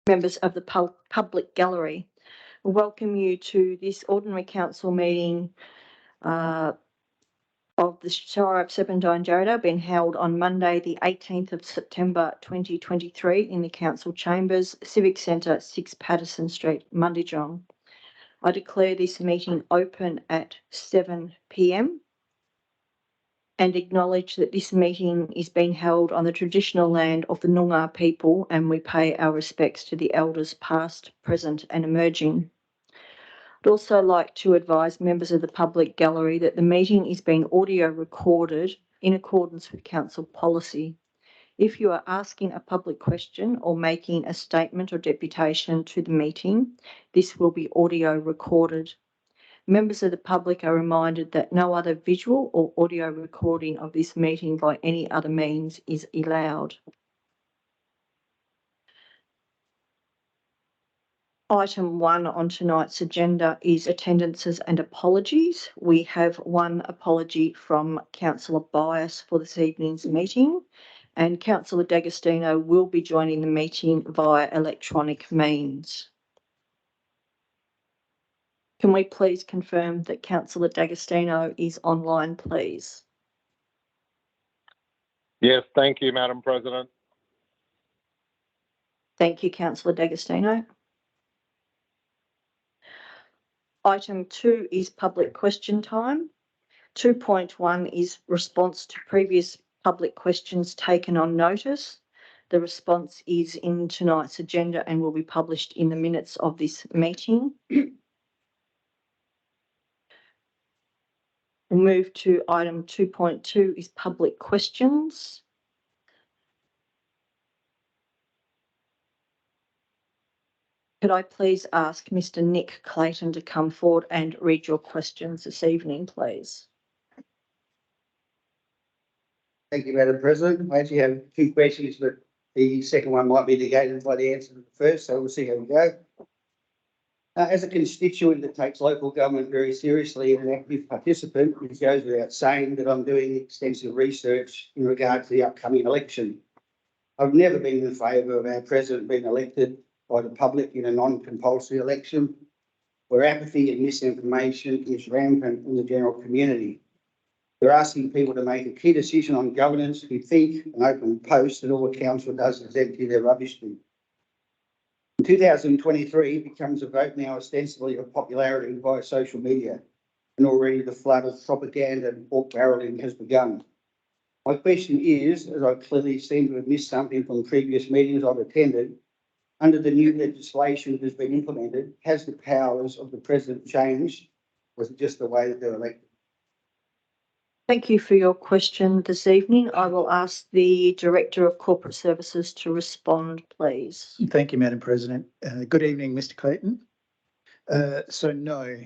Members of the public gallery, I welcome you to this ordinary council meeting of the Shire of Serpentine Jarrahdale, being held on Monday the 18th of September 2023 in the council chambers, Civic Centre, 6 Patterson Street, Mundijong. I declare this meeting open at 7 p.m. and acknowledge that this meeting is being held on the traditional land of the Noongar people, and we pay our respects to the elders past, present and emerging. I'd also like to advise members of the public gallery that the meeting is being audio recorded in accordance with council policy. If you are asking a public question or making a statement or deputation to the meeting, this will be audio recorded. Members of the public are reminded that no other visual or audio recording of this meeting by any other means is allowed. Item 1 on tonight's agenda is attendances and apologies. We have one apology from Councillor Bias for this evening's meeting, and Councillor D'Agostino will be joining the meeting via electronic means. Can we please confirm that Councillor D'Agostino is online, please? Yes, thank you, Madam President. Thank you, Councillor D'Agostino. Item 2 is public question time. 2.1 is response to previous public questions taken on notice. The response is in tonight's agenda and will be published in the minutes of this meeting. We'll move to item 2.2 is public questions. Could I please ask Mr. Nick Clayton to come forward and read your questions this evening, please? Thank you, Madam President. I actually have 2 questions, but the second one might be negated by the answer to the first, so we'll see how we go. As a constituent that takes local government very seriously and an active participant, it goes without saying that I'm doing extensive research in regard to the upcoming election. I've never been in favour of our president being elected by the public in a non-compulsory election, where apathy and misinformation is rampant in the general community. They're asking people to make a key decision on governance who think an open post that all the council does is empty their rubbish bin. In 2023 becomes a vote now ostensibly of popularity via social media, and already the flood of propaganda and pork barrelling has begun. My question is, as I clearly seem to have missed something from previous meetings I've attended, under the new legislation that has been implemented, has the powers of the president changed, or is it just the way that they're elected? Thank you for your question this evening. I will ask the Director of Corporate Services to respond, please. Thank you, Madam President. Good evening, Mr. Clayton. So no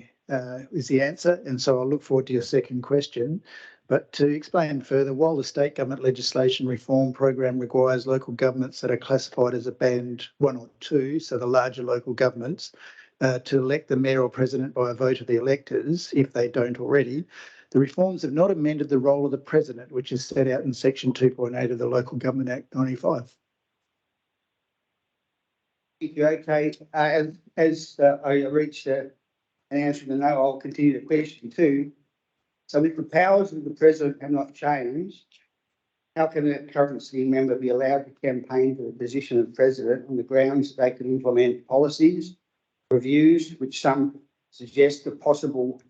is the answer, and so I'll look forward to your second question. But to explain further, while the state government legislation reform program requires local governments that are classified as a band 1 or 2, so the larger local governments, to elect the mayor or president by a vote of the electors, if they don't already, the reforms have not amended the role of the president, which is set out in section 2.8 of the Local Government Act 95. Thank you. Okay. As I reached an answer to no, I'll continue the question too. So if the powers of the president have not changed, how can a current sitting member be allowed to campaign for the position of president on the grounds that they can implement policies, reviews, which some suggest a possible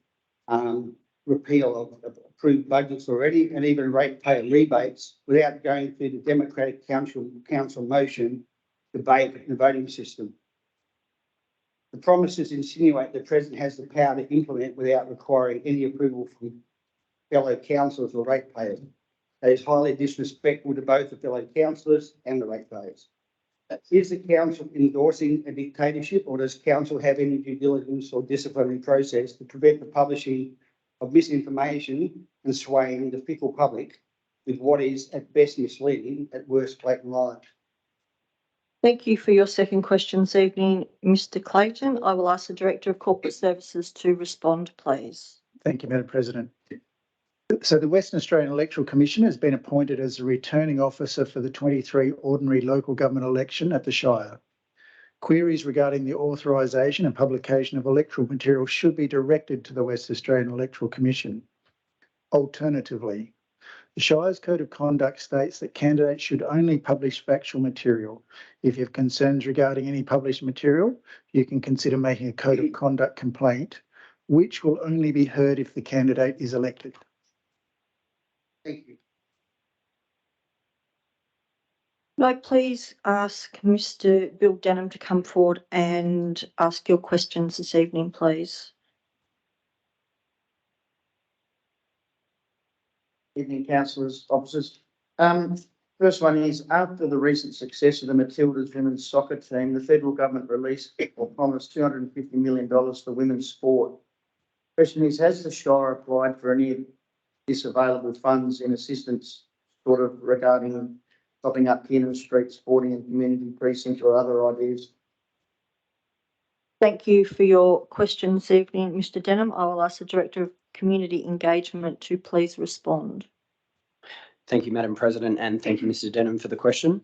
repeal of approved budgets already, and even ratepayer rebates without going through the democratic council motion, debate and voting system? The promises insinuate the president has the power to implement without requiring any approval from fellow councillors or ratepayers. That is highly disrespectful to both the fellow councillors and the ratepayers. Is the council endorsing a dictatorship, or does council have any due diligence or disciplinary process to prevent the publishing of misinformation and swaying the fickle public with what is at best misleading, at worst blatant lies? Thank you for your second question this evening, Mr. Clayton. I will ask the Director of Corporate Services to respond, please. Thank you, Madam President. So the Western Australian Electoral Commission has been appointed as the returning officer for the 23 ordinary local government election at the Shire. Queries regarding the authorisation and publication of electoral material should be directed to the West Australian Electoral Commission. Alternatively, the Shire's Code of Conduct states that candidates should only publish factual material. If you have concerns regarding any published material, you can consider making a Code of Conduct complaint, which will only be heard if the candidate is elected. Thank you. Could I please ask Mr. Bill Denham to come forward and ask your questions this evening, please? Evening, councillors, officers. First one is, after the recent success of the Matildas women's soccer team, the federal government released or promised $250 million for women's sport. Question is, has the Shire applied for any of this available funds in assistance sort of regarding topping up Keenan Street sporting and community precinct or other ideas? Thank you for your question this evening, Mr. Denham. I will ask the Director of Community Engagement to please respond. Thank you, Madam President, and thank you, Mr. Denham, for the question.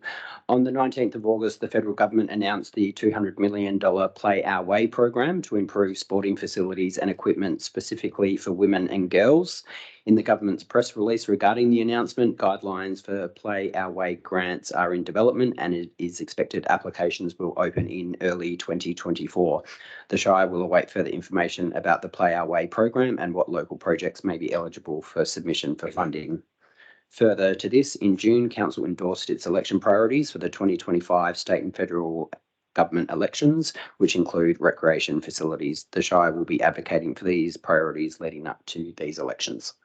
On the 19th of August, the federal government announced the $200 million Play Our Way program to improve sporting facilities and equipment specifically for women and girls. In the government's press release regarding the announcement, guidelines for Play Our Way grants are in development, and it is expected applications will open in early 2024. The Shire will await further information about the Play Our Way program and what local projects may be eligible for submission for funding. Further to this, in June, Council endorsed its election priorities for the 2025 state and federal government elections, which include recreation facilities. The Shire will be advocating for these priorities leading up to these elections.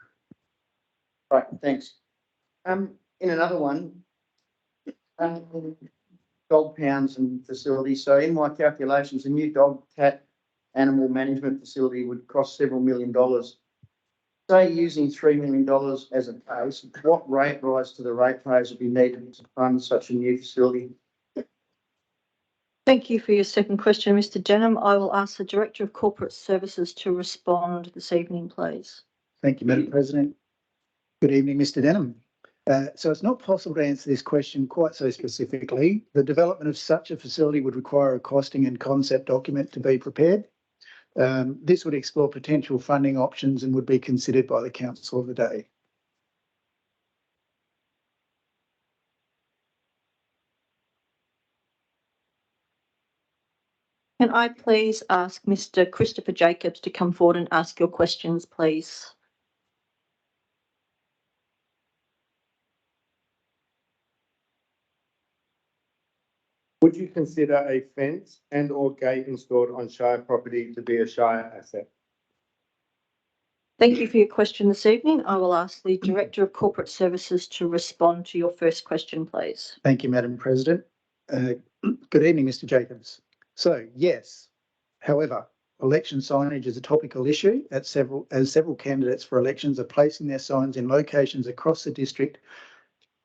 Right, thanks. In another one, dog pounds and facilities. So in my calculations, a new dog, cat, animal management facility would cost several $1 million. Say using $3 million as a base, what rate rise to the ratepayers would be needed to fund such a new facility? Thank you for your second question, Mr. Denham. I will ask the Director of Corporate Services to respond this evening, please. Thank you, Madam President. Good evening, Mr. Denham. So it's not possible to answer this question quite so specifically. The development of such a facility would require a costing and concept document to be prepared. This would explore potential funding options and would be considered by the Council of the day. Can I please ask Mr. Christopher Jacobs to come forward and ask your questions, please? Would you consider a fence and or gate installed on Shire property to be a Shire asset? Thank you for your question this evening. I will ask the Director of Corporate Services to respond to your first question, please. Thank you, Madam President. Good evening, Mr. Jacobs. So, yes, however, election signage is a topical issue as several candidates for elections are placing their signs in locations across the district,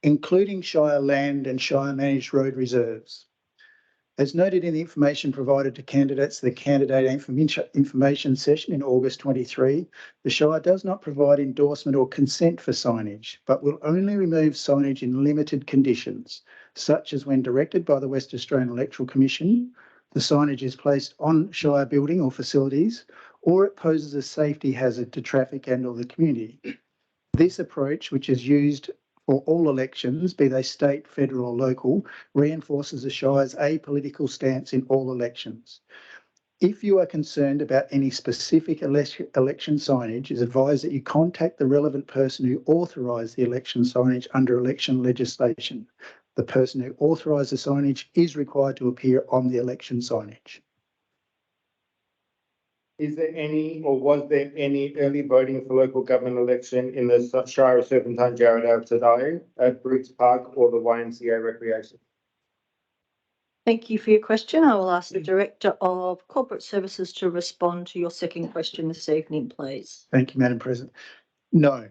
including Shire land and Shire managed road reserves. As noted in the information provided to candidates, the candidate information session in August 23, the Shire does not provide endorsement or consent for signage, but will only remove signage in limited conditions, such as when directed by the West Australian Electoral Commission, the signage is placed on Shire building or facilities, or it poses a safety hazard to traffic and or the community. This approach, which is used for all elections, be they state, federal or local, reinforces the Shire's apolitical stance in all elections. If you are concerned about any specific election signage, it is advised that you contact the relevant person who authorised the election signage under election legislation. The person who authorised the signage is required to appear on the election signage. Is there any or was there any early voting for local government election in the Shire of Serpentine Jarrahdale today at Briggs Park or the YMCA Recreation? Thank you for your question. I will ask the Director of Corporate Services to respond to your second question this evening, please. Thank you, Madam President. No.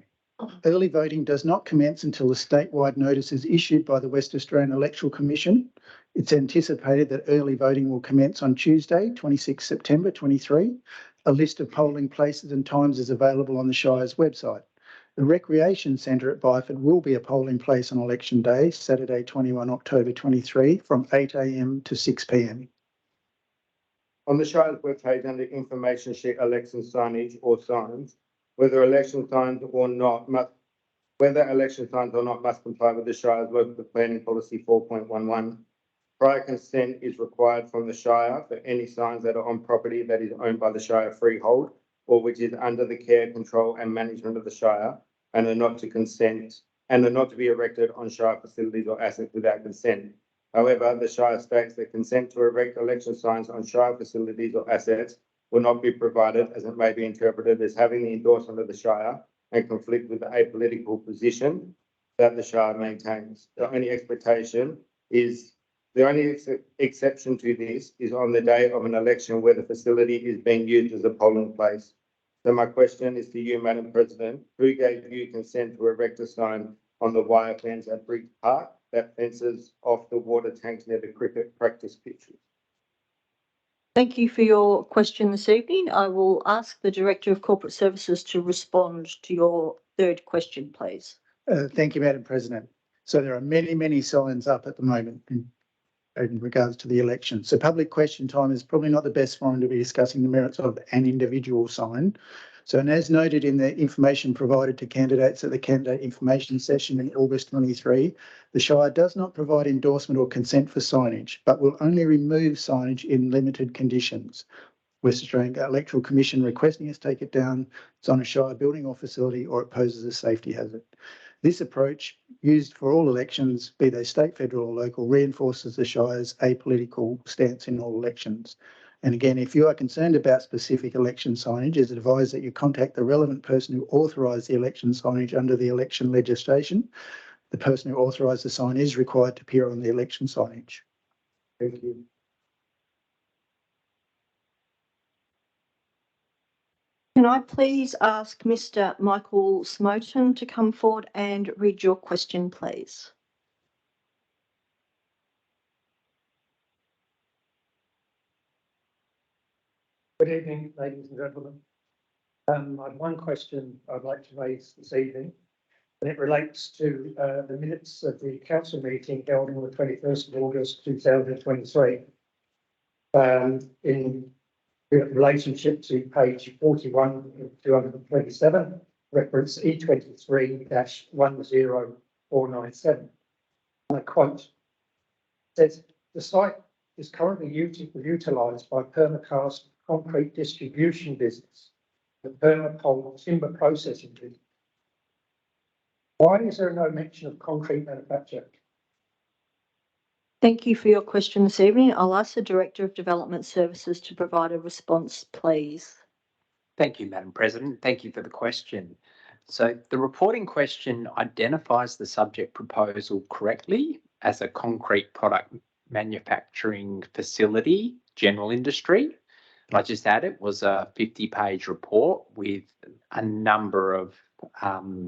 Early voting does not commence until the statewide notice is issued by the West Australian Electoral Commission. It's anticipated that early voting will commence on Tuesday, 26 September 23. A list of polling places and times is available on the Shire's website. The Recreation Centre at Byford will be a polling place on election day, Saturday, 21 October 23, from 8 a.m. to 6 p.m. On the Shire's webpage under information sheet, election signage or signs, whether election signs or not must comply with the Shire's local planning policy 4.11. Prior consent is required from the Shire for any signs that are on property that is owned by the Shire freehold or which is under the care, control and management of the Shire and are not to be erected on Shire facilities or assets without consent. However, the Shire states that consent to erect election signs on Shire facilities or assets will not be provided, as it may be interpreted as having the endorsement of the Shire and conflict with the apolitical position that the Shire maintains. The only exception to this is on the day of an election where the facility is being used as a polling place. So my question is to you, Madam President, who gave you consent to erect a sign on the wire fence at Briggs Park that fences off the water tanks near the cricket practice pitches? Thank you for your question this evening. I will ask the Director of Corporate Services to respond to your third question, please. Thank you, Madam President. So there are many signs up at the moment in regards to the election. So public question time is probably not the best forum to be discussing the merits of an individual sign. So, and as noted in the information provided to candidates at the candidate information session in August 23, the Shire does not provide endorsement or consent for signage, but will only remove signage in limited conditions. West Australian Electoral Commission requesting us take it down, it's on a Shire building or facility, or it poses a safety hazard. This approach, used for all elections, be they state, federal or local, reinforces the Shire's apolitical stance in all elections. And again, if you are concerned about specific election signage, it's advised that you contact the relevant person who authorised the election signage under the election legislation. The person who authorised the sign is required to appear on the election signage. Thank you. Can I please ask Mr. Michael Smoten to come forward and read your question, please? Good evening, ladies and gentlemen. I have one question I'd like to raise this evening, and it relates to the minutes of the council meeting held on the 21st of August 2023. In relationship to page 41 of 227, reference E23-10497. And I quote, says, the site is currently utilised by Permacast concrete distribution business, the Permapole timber processing business. Why is there no mention of concrete manufacture? Thank you for your question this evening. I'll ask the Director of Development Services to provide a response, please. Thank you, Madam President. Thank you for the question. So the reporting question identifies the subject proposal correctly as a concrete product manufacturing facility, general industry. And I just add it was a 50-page report with a number of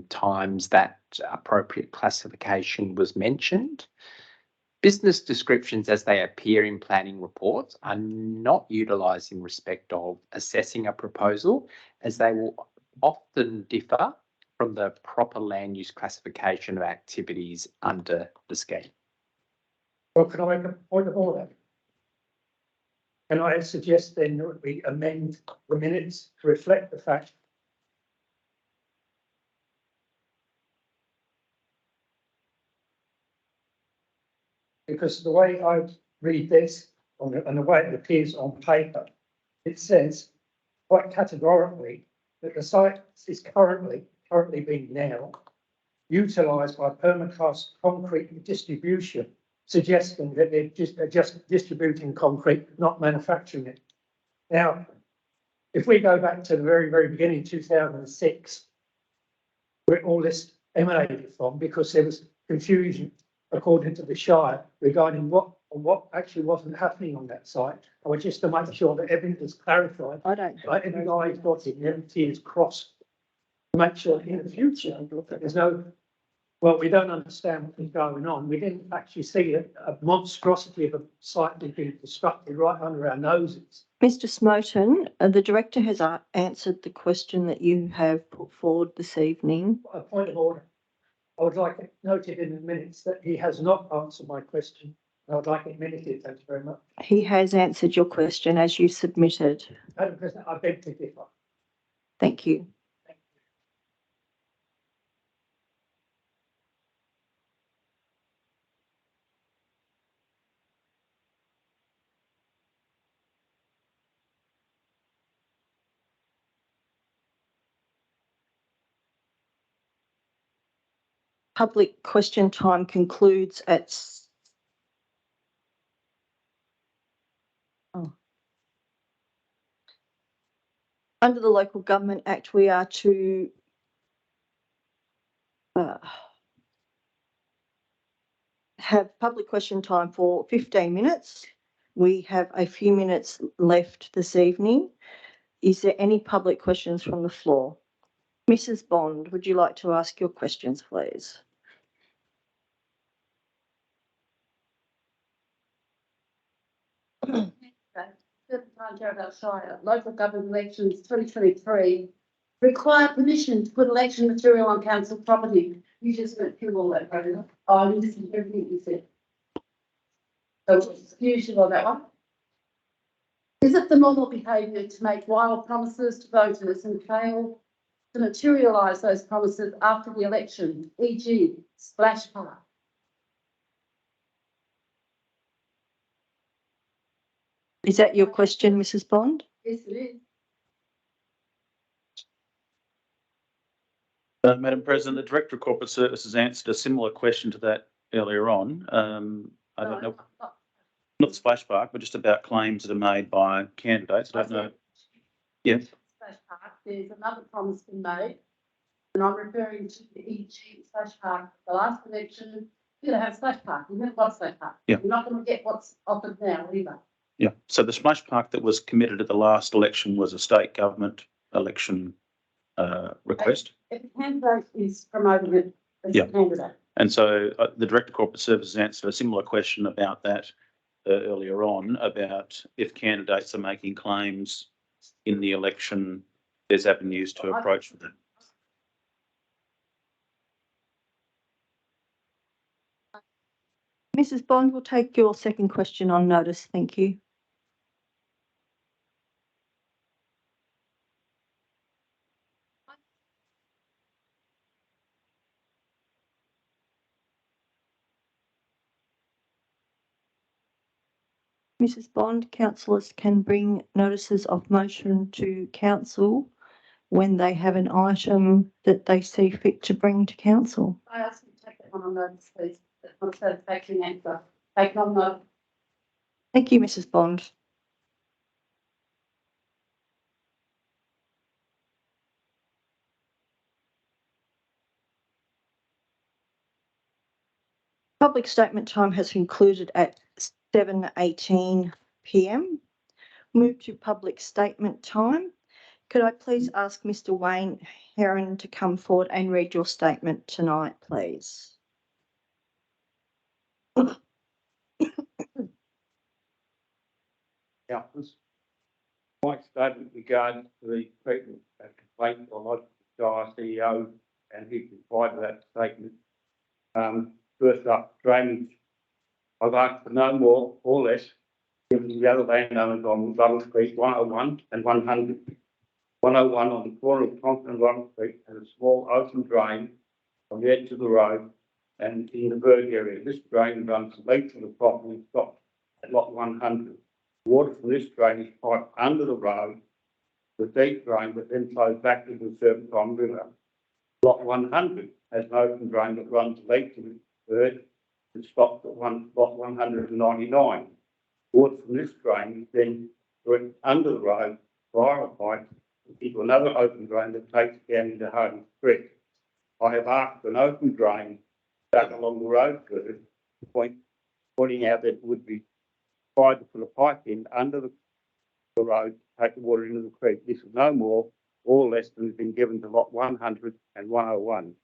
times that appropriate classification was mentioned. Business descriptions as they appear in planning reports are not utilised in respect of assessing a proposal, as they will often differ from the proper land use classification of activities under the scheme. Well, can I make a point of order? Can I suggest then that we amend the minutes to reflect the fact because the way I read this and the way it appears on paper, it says quite categorically that the site is currently being now utilised by Permacast concrete distribution, suggesting that they're just distributing concrete, not manufacturing it. Now, if we go back to the very beginning, 2006, where all this emanated from, because there was confusion, according to the Shire, regarding what actually wasn't happening on that site. I want just to make sure that everything is clarified. I don't. Every I is dotted and every T is crossed. Make sure in the future there's no. Well, we don't understand what is going on. We didn't actually see a monstrosity of a site being constructed right under our noses. Mr. Smoten, the Director has answered the question that you have put forward this evening. A point of order. I would like it noted in the minutes that he has not answered my question. I'd like it minuted, thank you very much. He has answered your question as you submitted. Madam President, I beg to differ. Thank you. Public question time concludes at under the Local Government Act, we are to have public question time for 15 minutes. We have a few minutes left this evening. Is there any public questions from the floor? Mrs. Bond, would you like to ask your questions, please? Serpentine Jarrahdale Shire, local government elections 2023 require permission to put election material on council property. You just went through all that, right? Oh, I listened to everything you said. So excuse you on that one. Is it the normal behaviour to make wild promises to voters and fail to materialise those promises after the election, e.g. splash park? Is that your question, Mrs. Bond? Yes, it is. Madam President, the Director of Corporate Services answered a similar question to that earlier on. I don't know, not the splash park, but just about claims that are made by candidates. I don't know. Yes. Splash park, there's another promise been made, and I'm referring to the e.g. splash park. The last election, you're going to have splash park. You're going to have splash park. Yeah. You're not going to get what's offered now either. Yeah. So the splash park that was committed at the last election was a state government election request. If the candidate is promoting it as a candidate. And so the Director of Corporate Services answered a similar question about that earlier on, about if candidates are making claims in the election, there's avenues to approach them. Mrs. Bond, we'll take your second question on notice. Thank you. Mrs. Bond, councillors can bring notices of motion to council when they have an item that they see fit to bring to council. I ask you to take that one on notice, please. That's not a satisfactory answer. Take on note. Thank you, Mrs. Bond. Public statement time has concluded at 7:18 p.m. Move to public statement time. Could I please ask Mr. Wayne Heron to come forward and read your statement tonight, please? Yeah, my statement regards to the treatment and complaint by the Shire CEO, and he replied to that statement. First up, drainage. I've asked for no more or less, given the other landowners on Ruddle Street, 101 and 100. 101 on the corner of Thompson and Ruddle Street has a small open drain on the edge of the road and in the Berg area. This drain runs the length of the property and stops at lot 100. Water from this drain is piped under the road, the deep drain that then flows back into the Serpentine River. Lot 100 has an open drain that runs the length of the Berg and stops at lot 199. Water from this drain is then directed under the road via a pipe into another open drain that takes down into Harding Creek. I have asked for an open drain back along the road curve, pointing out that it would be required to put a pipe in under the road to take the water into the creek. This is no more or less than has been given to lot 100 and 101.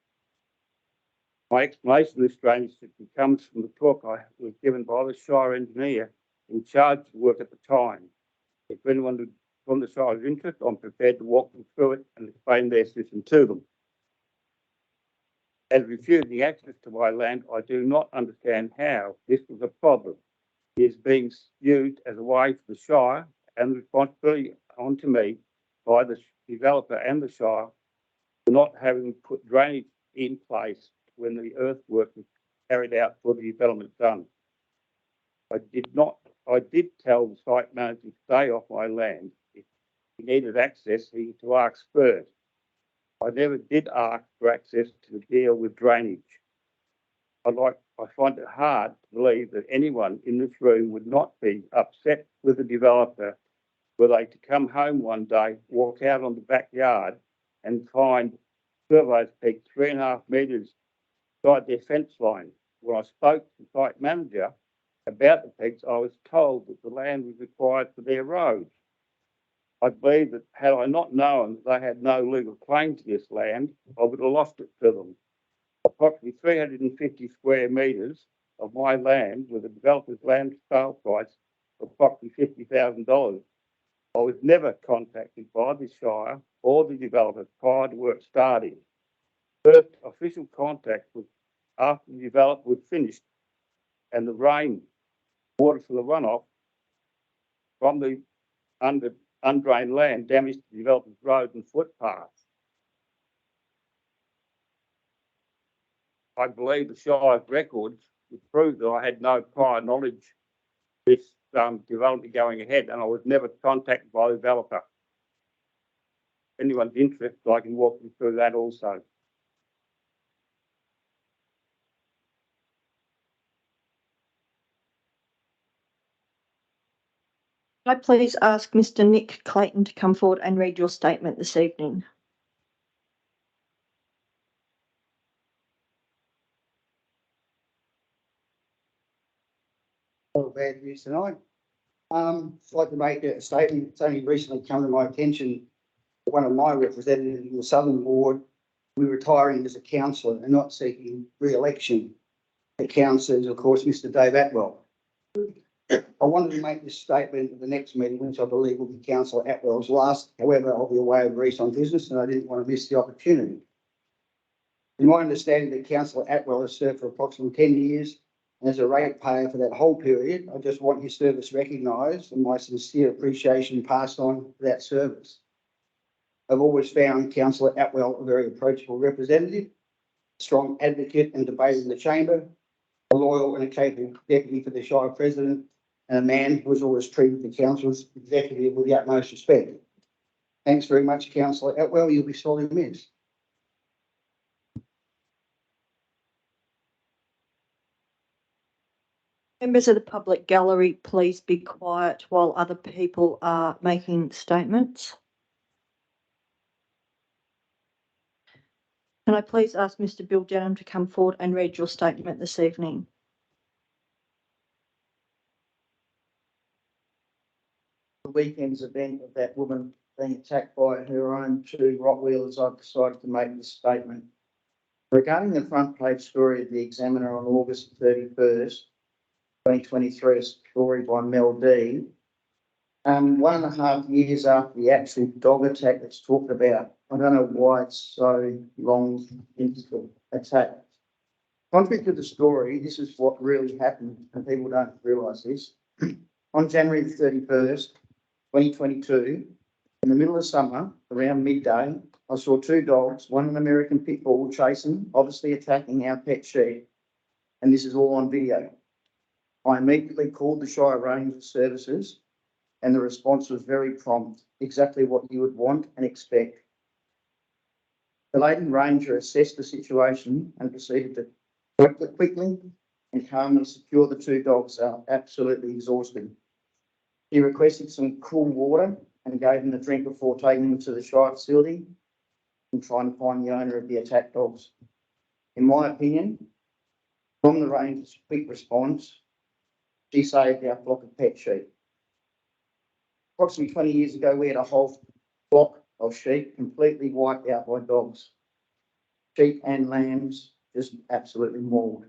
My explanation of this drainage system comes from the talk I was given by the Shire engineer in charge of the work at the time. If anyone from the Shire is interested, I'm prepared to walk them through it and explain their system to them. As refusing access to my land, I do not understand how this was a problem. is being used as a way for the Shire and the responsibility onto me by the developer and the Shire for not having put drainage in place when the earthwork was carried out for the development done. I did tell the site manager to stay off my land. If he needed access, he had to ask first. I never did ask for access to deal with drainage. I find it hard to believe that anyone in this room would not be upset with the developer were they to come home one day, walk out on the backyard and find surveys peaked 3.5 metres beside their fence line. When I spoke to the site manager about the peaks, I was told that the land was required for their road. I believe that had I not known that they had no legal claim to this land, I would have lost it to them. Approximately 350 square metres of my land with a developer's land sale price of approximately $50,000. I was never contacted by the Shire or the developer prior to work starting. First official contact was after the development was finished and the rain water for the runoff from the undrained land damaged the developer's road and footpaths. I believe the Shire's records would prove that I had no prior knowledge of this development going ahead, and I was never contacted by the developer. If anyone's interested, I can walk you through that also. Can I please ask Mr. Nick Clayton to come forward and read your statement this evening? All bad news tonight. I'd like to make a statement. It's only recently come to my attention that one of my representatives in the Southern Ward will be retiring as a councillor and not seeking re-election. The councillor is, of course, Mr. Dave Atwell. I wanted to make this statement at the next meeting, which I believe will be Councillor Atwell's last. However, I'll be away over East on business and I didn't want to miss the opportunity. In my understanding that Councillor Atwell has served for approximately 10 years and as a ratepayer for that whole period, I just want his service recognised and my sincere appreciation passed on for that service. I've always found Councillor Atwell a very approachable representative, a strong advocate and debater in the chamber, a loyal and a capable deputy for the Shire President, and a man who has always treated the council's executive with the utmost respect. Thanks very much, Councillor Atwell. You'll be sorely missed. Members of the public gallery, please be quiet while other people are making statements. Can I please ask Mr. Bill Denham to come forward and read your statement this evening? The weekend's event of that woman being attacked by her own two Rottweilers, I've decided to make this statement. Regarding the front page story of the Examiner on August 31st, 2023, a story by Mel D. 1.5 years after the actual dog attack that's talked about. I don't know why it's so long into the attack. Contrary to the story, this is what really happened, and people don't realise this. On January the 31st, 2022, in the middle of summer, around midday, I saw two dogs, one an American pit bull chasing, obviously attacking our pet sheep, and this is all on video. I immediately called the Shire Ranger Services and the response was very prompt, exactly what you would want and expect. The lady ranger assessed the situation and proceeded to work quickly and calmly secure the two dogs are absolutely exhausted. He requested some cool water and gave them a drink before taking them to the Shire facility and trying to find the owner of the attacked dogs. In my opinion, from the ranger's quick response, she saved our flock of pet sheep. Approximately 20 years ago, we had a whole flock of sheep completely wiped out by dogs. Sheep and lambs just absolutely mauled.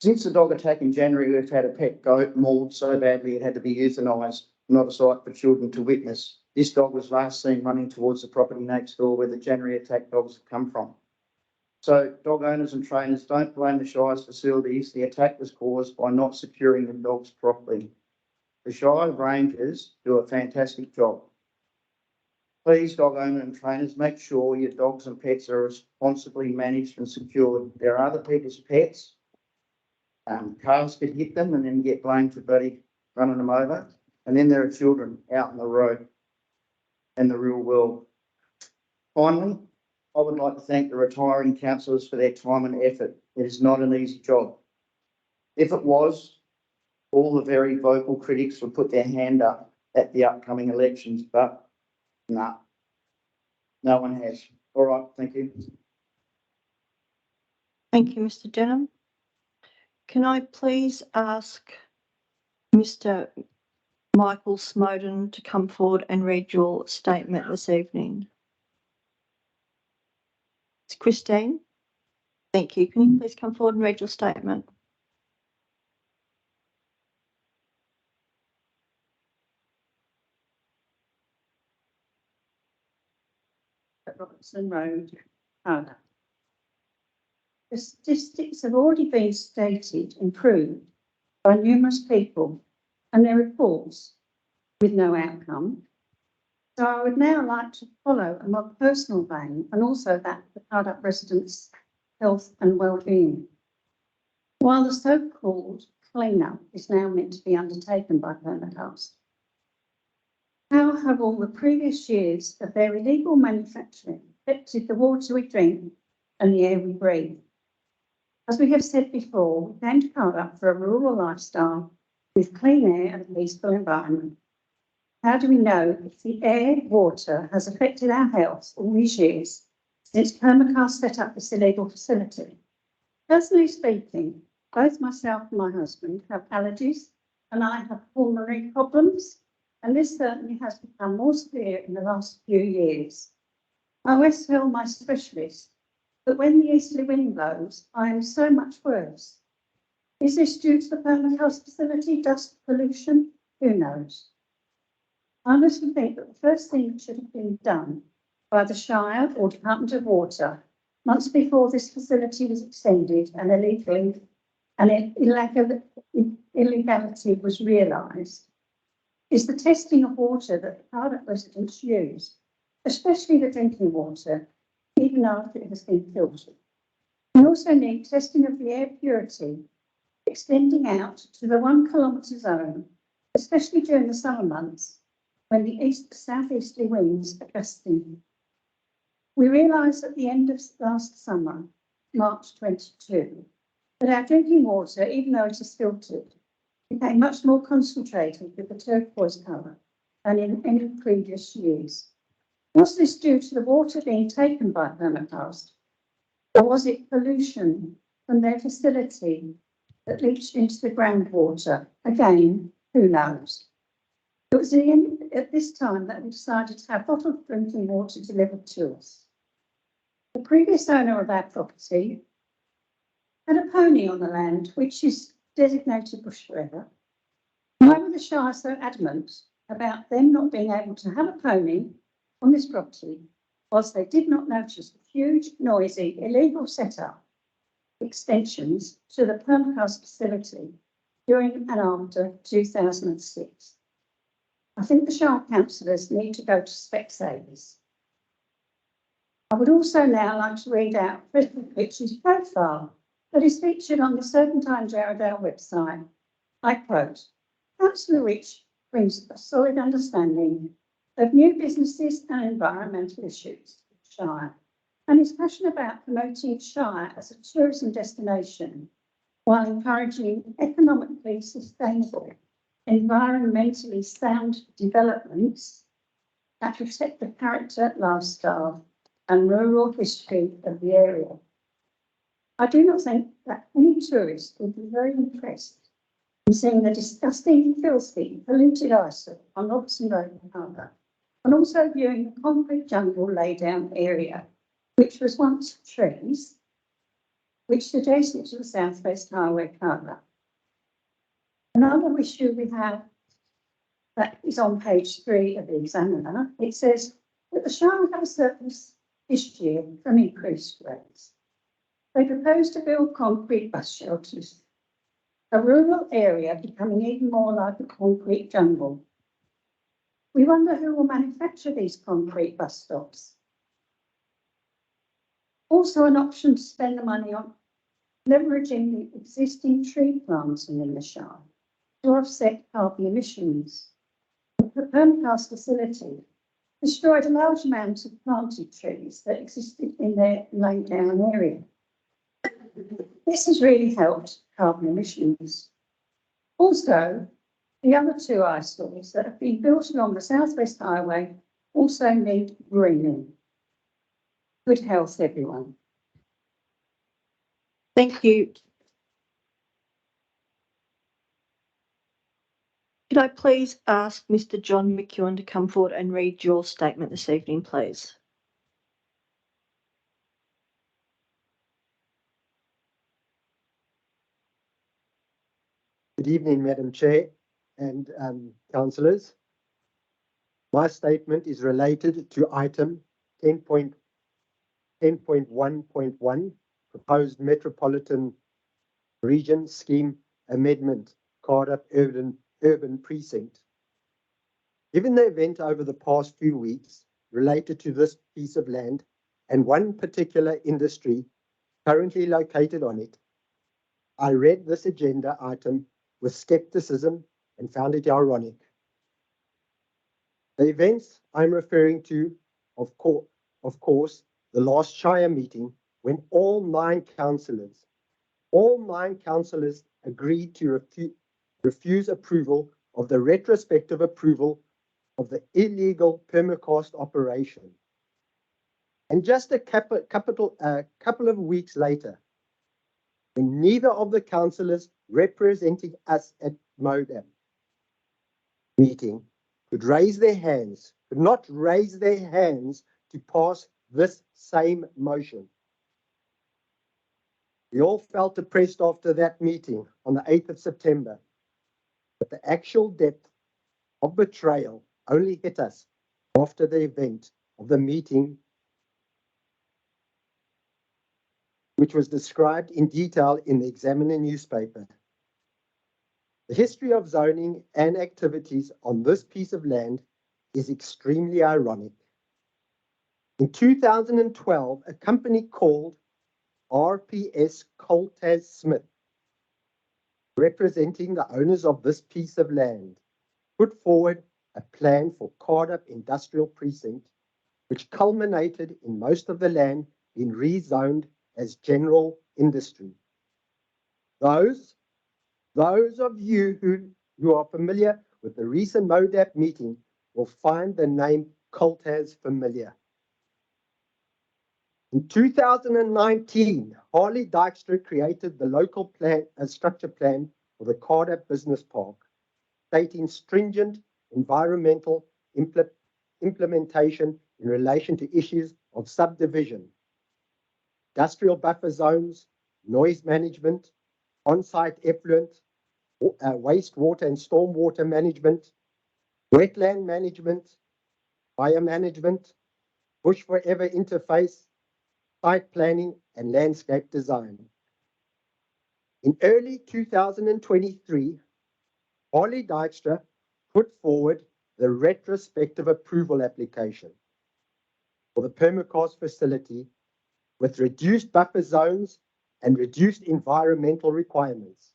Since the dog attack in January, we've had a pet goat mauled so badly it had to be euthanised, not a sight for children to witness. This dog was last seen running towards the property next door where the January attack dogs have come from. So dog owners and trainers, don't blame the Shire's facilities. The attack was caused by not securing the dogs properly. The Shire Rangers do a fantastic job. Please, dog owner and trainers, make sure your dogs and pets are responsibly managed and secured. There are other people's pets. Cars could hit them and then get blamed for bloody running them over. And then there are children out in the road in the real world. Finally, I would like to thank the retiring councillors for their time and effort. It is not an easy job. If it was, all the very vocal critics would put their hand up at the upcoming elections, but no one has. All right, thank you. Thank you, Mr. Denham. Can I please ask Mr. Michael Snowden to come forward and read your statement this evening? It's Christine. Thank you. Can you please come forward and read your statement? At Robertson Road, Cardiff. The statistics have already been stated and proved by numerous people and their reports with no outcome. So I would now like to follow a more personal vein and also that of the Cardiff residents' health and well-being. While the so-called clean-up is now meant to be undertaken by Permacast, how have all the previous years of their illegal manufacturing affected the water we drink and the air we breathe? As we have said before, we came to Cardiff for a rural lifestyle with clean air and a peaceful environment. How do we know if the air, water has affected our health all these years since Permacast set up this illegal facility? Personally speaking, both myself and my husband have allergies and I have pulmonary problems, and this certainly has become more severe in the last few years. I always tell my specialist that when the easterly wind blows, I am so much worse. Is this due to the Permacast facility, dust pollution? Who knows? I honestly think that the first thing that should have been done by the Shire or Department of Water months before this facility was extended and illegality was realised is the testing of water that the Cardiff residents use, especially the drinking water, even after it has been filtered. We also need testing of the air purity, extending out to the 1 kilometre zone, especially during the summer months when the southeasterly winds are gusting. We realised at the end of last summer, March 22, that our drinking water, even though it is filtered, became much more concentrated with the turquoise colour than in any previous years. Was this due to the water being taken by Permacast, or was it pollution from their facility that leached into the groundwater? Again, who knows? It was at this time that we decided to have bottled drinking water delivered to us. The previous owner of our property had a pony on the land, which is designated bush forever. Why were the Shire so adamant about them not being able to have a pony on this property, whilst they did not notice the huge, noisy, illegal setup extensions to the Permacast facility during and after 2006? I think the Shire councillors need to go to Specsavers. I would also now like to read out President Rich's profile that is featured on the Serpentine Jarrahdale website. I quote, Councillor Rich brings a solid understanding of new businesses and environmental issues to the Shire and is passionate about promoting Shire as a tourism destination while encouraging economically sustainable, environmentally sound developments that protect the character, lifestyle and rural history of the area. I do not think that any tourist would be very impressed in seeing the disgusting, filthy, polluted eyesore on Robertson Road in Harbour, and also viewing the concrete jungle laydown area, which was once trees, which is adjacent to the South West Highway Harbour. Another issue we have that is on page 3 of the Examiner, it says that the Shire will have a surplus this year from increased rates. They propose to build concrete bus shelters, a rural area becoming even more like a concrete jungle. We wonder who will manufacture these concrete bus stops. Also an option to spend the money on leveraging the existing tree planting in the Shire to offset carbon emissions. The permacast facility destroyed a large amount of planted trees that existed in their laid down area. This has really helped carbon emissions. Also, the other two eyesores that have been built along the South West Highway also need greening. Good health, everyone. Thank you. Could I please ask Mr. John McEwen to come forward and read your statement this evening, please? Good evening, Madam Chair and councillors. My statement is related to item 10.1.1, proposed Metropolitan Region Scheme Amendment, Cardiff Urban Precinct. Given the event over the past few weeks related to this piece of land and one particular industry currently located on it, I read this agenda item with skepticism and found it ironic. The events I'm referring to, of course, the last Shire meeting when all nine councillors agreed to refuse approval of the retrospective approval of the illegal permacast operation. And just a couple of weeks later, when neither of the councillors representing us at MODAP meeting could not raise their hands to pass this same motion. We all felt depressed after that meeting on the 8th of September, but the actual depth of betrayal only hit us after the event of the meeting, which was described in detail in the Examiner newspaper. The history of zoning and activities on this piece of land is extremely ironic. In 2012, a company called RPS Coltaz Smith, representing the owners of this piece of land, put forward a plan for Cardiff Industrial Precinct, which culminated in most of the land being rezoned as general industry. Those of you who are familiar with the recent MODAP meeting will find the name Coltaz familiar. In 2019, Harley Dykstra created the local structure plan for the Cardiff Business Park, stating stringent environmental implementation in relation to issues of subdivision, industrial buffer zones, noise management, on-site effluent, wastewater and stormwater management, wetland management, fire management, bush forever interface, site planning and landscape design. In early 2023, Harley Dykstra put forward the retrospective approval application for the permacast facility with reduced buffer zones and reduced environmental requirements.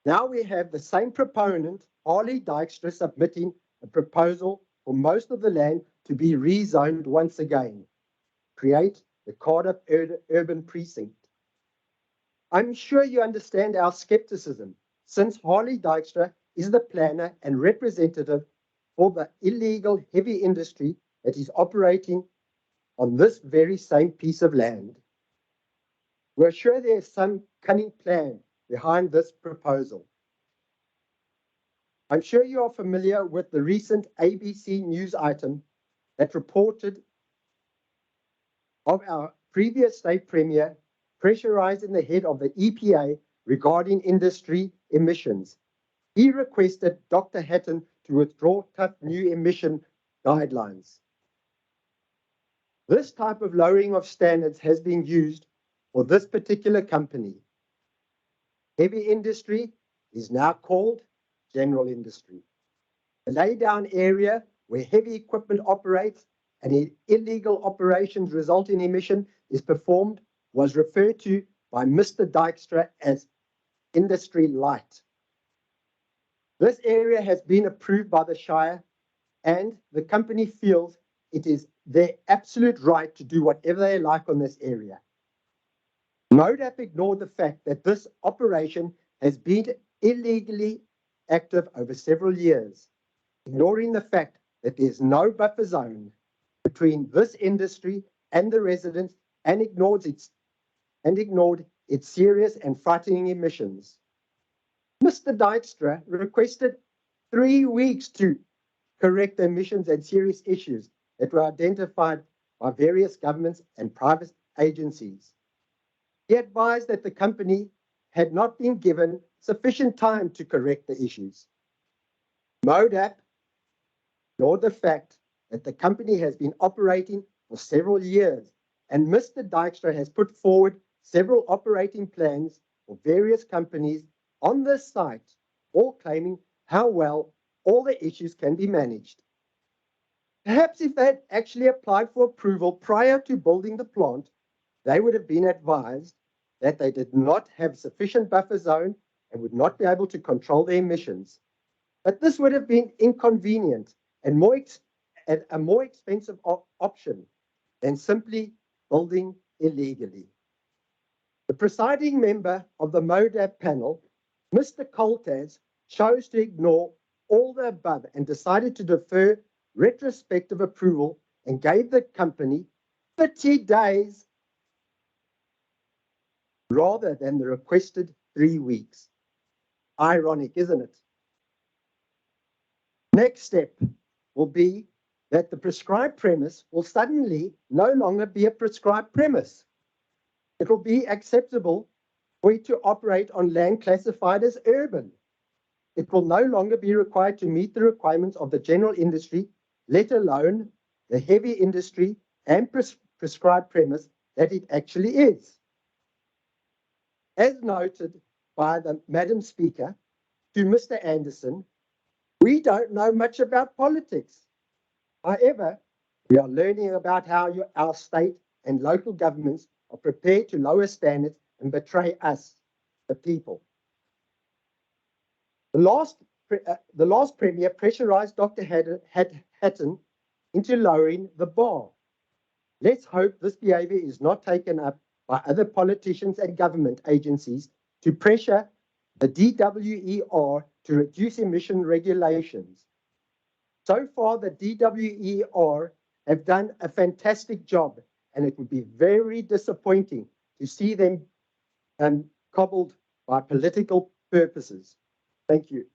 Now we have the same proponent, Harley Dykstra, submitting a proposal for most of the land to be rezoned once again, create the Cardiff Urban Precinct. I'm sure you understand our skepticism, since Harley Dykstra is the planner and representative for the illegal heavy industry that is operating on this very same piece of land. We're sure there's some cunning plan behind this proposal. I'm sure you are familiar with the recent ABC News item that reported of our previous state premier pressurizing the head of the EPA regarding industry emissions. He requested Dr. Hatton to withdraw tough new emission guidelines. This type of lowering of standards has been used for this particular company. Heavy industry is now called general industry. The laydown area where heavy equipment operates and illegal operations result in emission is performed was referred to by Mr. Dykstra as industry light. This area has been approved by the Shire and the company feels it is their absolute right to do whatever they like on this area. MODAP ignored the fact that this operation has been illegally active over several years, ignoring the fact that there's no buffer zone between this industry and the residents and ignored its serious and frightening emissions. Mr. Dykstra requested 3 weeks to correct the emissions and serious issues that were identified by various governments and private agencies. He advised that the company had not been given sufficient time to correct the issues. MODAP ignored the fact that the company has been operating for several years, and Mr. Dykstra has put forward several operating plans for various companies on this site, all claiming how well all the issues can be managed. Perhaps if they had actually applied for approval prior to building the plant, they would have been advised that they did not have sufficient buffer zone and would not be able to control their emissions. But this would have been inconvenient and a more expensive option than simply building illegally. The presiding member of the MODAP panel, Mr. Coltaz, chose to ignore all the above and decided to defer retrospective approval and gave the company 30 days rather than the requested 3 weeks. Ironic, isn't it? Next step will be that the prescribed premise will suddenly no longer be a prescribed premise. It will be acceptable for it to operate on land classified as urban. It will no longer be required to meet the requirements of the general industry, let alone the heavy industry and prescribed premise that it actually is. As noted by the Madam Speaker to Mr. Anderson, we don't know much about politics. However, we are learning about how our state and local governments are prepared to lower standards and betray us, the people. The last Premier pressurized Dr. Hatton into lowering the bar. Let's hope this behavior is not taken up by other politicians and government agencies to pressure the DWER to reduce emission regulations. So far, the DWER have done a fantastic job, and it would be very disappointing to see them cobbled by political purposes. Thank you.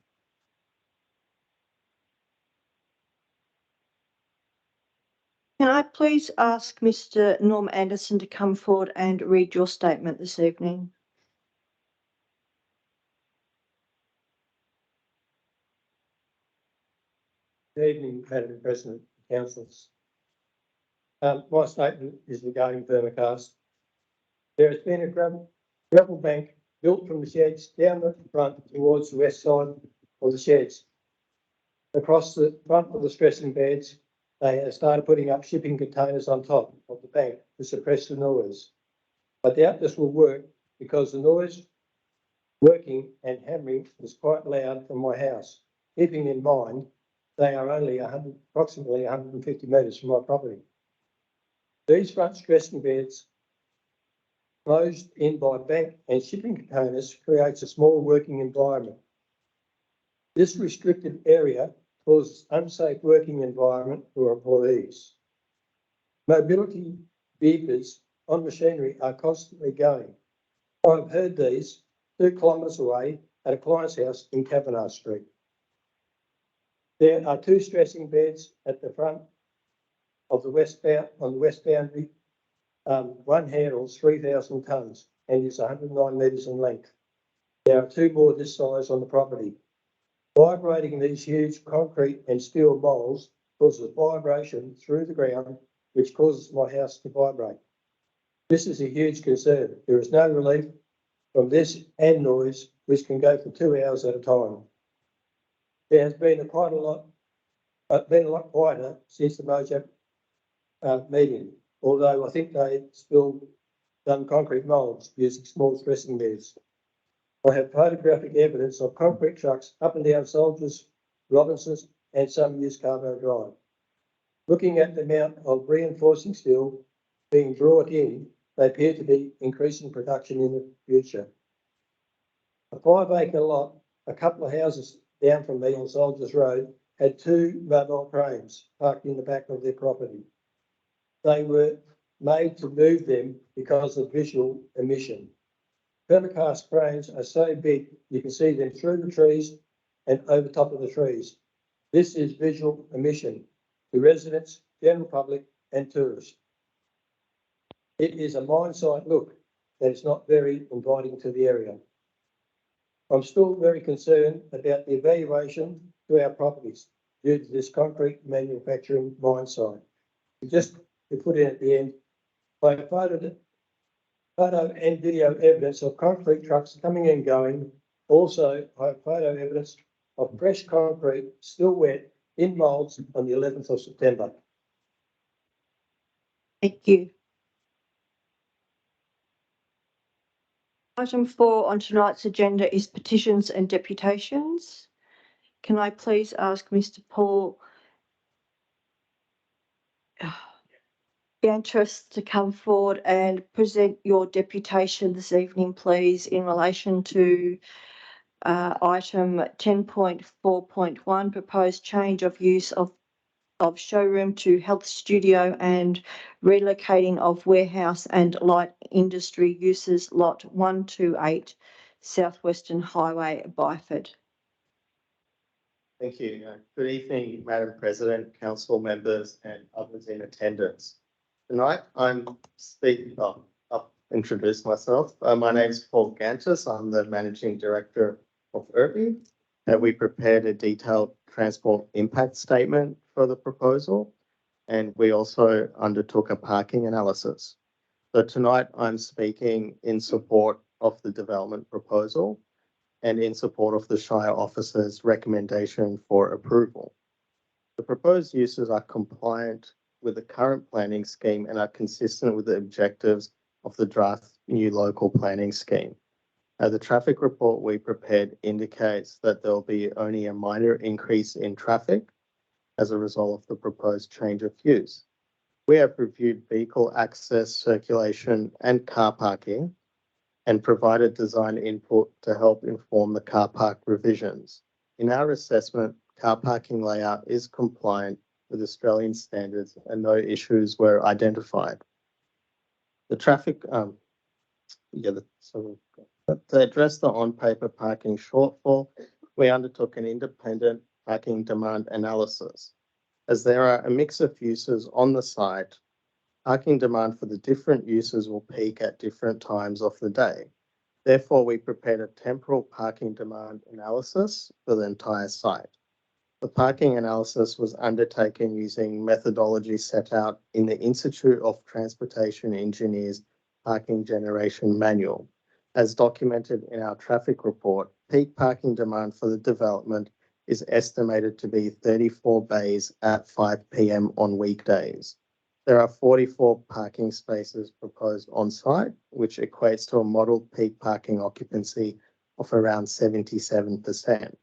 Can I please ask Mr. Norm Anderson to come forward and read your statement this evening? Good evening, Madam President, councillors. My statement is regarding Thermocast. There has been a gravel bank built from the sheds down the front towards the west side of the sheds. Across the front of the stressing beds, they have started putting up shipping containers on top of the bank to suppress the noise. I doubt this will work because the noise working and hammering is quite loud from my house, keeping in mind they are only approximately 150 metres from my property. These front stressing beds closed in by bank and shipping containers creates a small working environment. This restricted area causes unsafe working environment for employees. Mobility beepers on machinery are constantly going. I've heard these 2 kilometres away at a client's house in Kavanagh Street. There are 2 stressing beds at the front of the west boundary. One handles 3,000 tonnes and is 109 metres in length. There are 2 more this size on the property. Vibrating these huge concrete and steel moulds causes vibration through the ground, which causes my house to vibrate. This is a huge concern. There is no relief from this and noise, which can go for 2 hours at a time. There has been been a lot quieter since the Mojo meeting, although I think they still done concrete moulds using small stressing beds. I have photographic evidence of concrete trucks up and down Soldiers, Robinsons, and some used Carbo Drive. Looking at the amount of reinforcing steel being brought in, they appear to be increasing production in the future. A 5-acre lot, a couple of houses down from me on Soldiers Road, had 2 mobile cranes parked in the back of their property. They were made to move them because of visual emission. Permacast cranes are so big you can see them through the trees and over top of the trees. This is visual emission to residents, general public and tourists. It is a mine site look that is not very inviting to the area. I'm still very concerned about the evaluation to our properties due to this concrete manufacturing mine site. Just to put in at the end, I have photo and video evidence of concrete trucks coming and going. Also, I have photo evidence of fresh concrete still wet in moulds on the 11th of September. Thank you. Item 4 on tonight's agenda is petitions and deputations. Can I please ask Mr. Paul Gantris to come forward and present your deputation this evening, please, in relation to item 10.4.1, proposed change of use of showroom to health studio and relocating of warehouse and light industry uses, lot 128, Southwestern Highway, Byford. Thank you. Good evening, Madam President, council members and others in attendance. Tonight, I'm speaking, I'll introduce myself. My name is Paul Gantis. I'm the Managing Director of IRBI. We prepared a detailed transport impact statement for the proposal, and we also undertook a parking analysis. So tonight, I'm speaking in support of the development proposal and in support of the Shire Officer's recommendation for approval. The proposed uses are compliant with the current planning scheme and are consistent with the objectives of the draft new local planning scheme. The traffic report we prepared indicates that there will be only a minor increase in traffic as a result of the proposed change of use. We have reviewed vehicle access, circulation, and car parking and provided design input to help inform the car park revisions. In our assessment, car parking layout is compliant with Australian standards and no issues were identified. The traffic, to address the on-paper parking shortfall, we undertook an independent parking demand analysis. As there are a mix of uses on the site, parking demand for the different uses will peak at different times of the day. Therefore, we prepared a temporal parking demand analysis for the entire site. The parking analysis was undertaken using methodology set out in the Institute of Transportation Engineers Parking Generation Manual. As documented in our traffic report, peak parking demand for the development is estimated to be 34 bays at 5 p.m. on weekdays. There are 44 parking spaces proposed on site, which equates to a model peak parking occupancy of around 77%.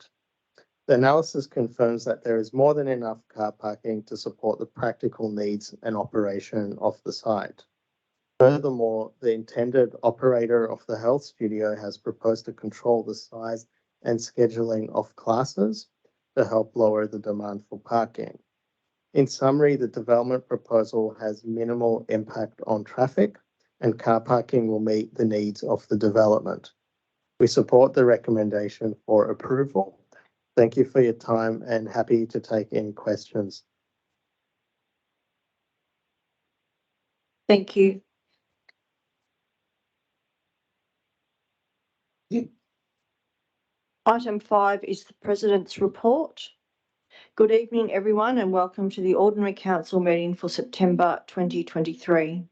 The analysis confirms that there is more than enough car parking to support the practical needs and operation of the site. Furthermore, the intended operator of the health studio has proposed to control the size and scheduling of classes to help lower the demand for parking. In summary, the development proposal has minimal impact on traffic and car parking will meet the needs of the development. We support the recommendation for approval. Thank you for your time and happy to take any questions. Thank you. Item 5 is the President's report. Good evening, everyone, and welcome to the Ordinary Council meeting for September 2023.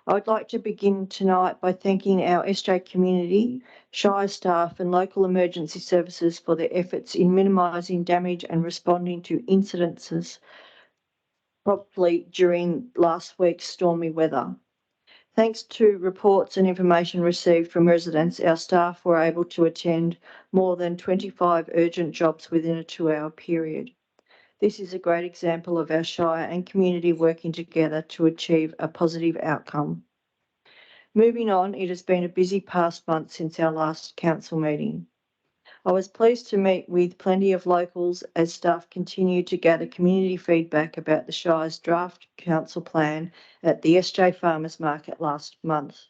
I would like to begin tonight by thanking our SJ community, Shire staff and local emergency services for their efforts in minimising damage and responding to incidences promptly during last week's stormy weather. Thanks to reports and information received from residents, our staff were able to attend more than 25 urgent jobs within a 2-hour period. This is a great example of our Shire and community working together to achieve a positive outcome. Moving on, it has been a busy past month since our last council meeting. I was pleased to meet with plenty of locals as staff continued to gather community feedback about the Shire's draft council plan at the SJ Farmers Market last month.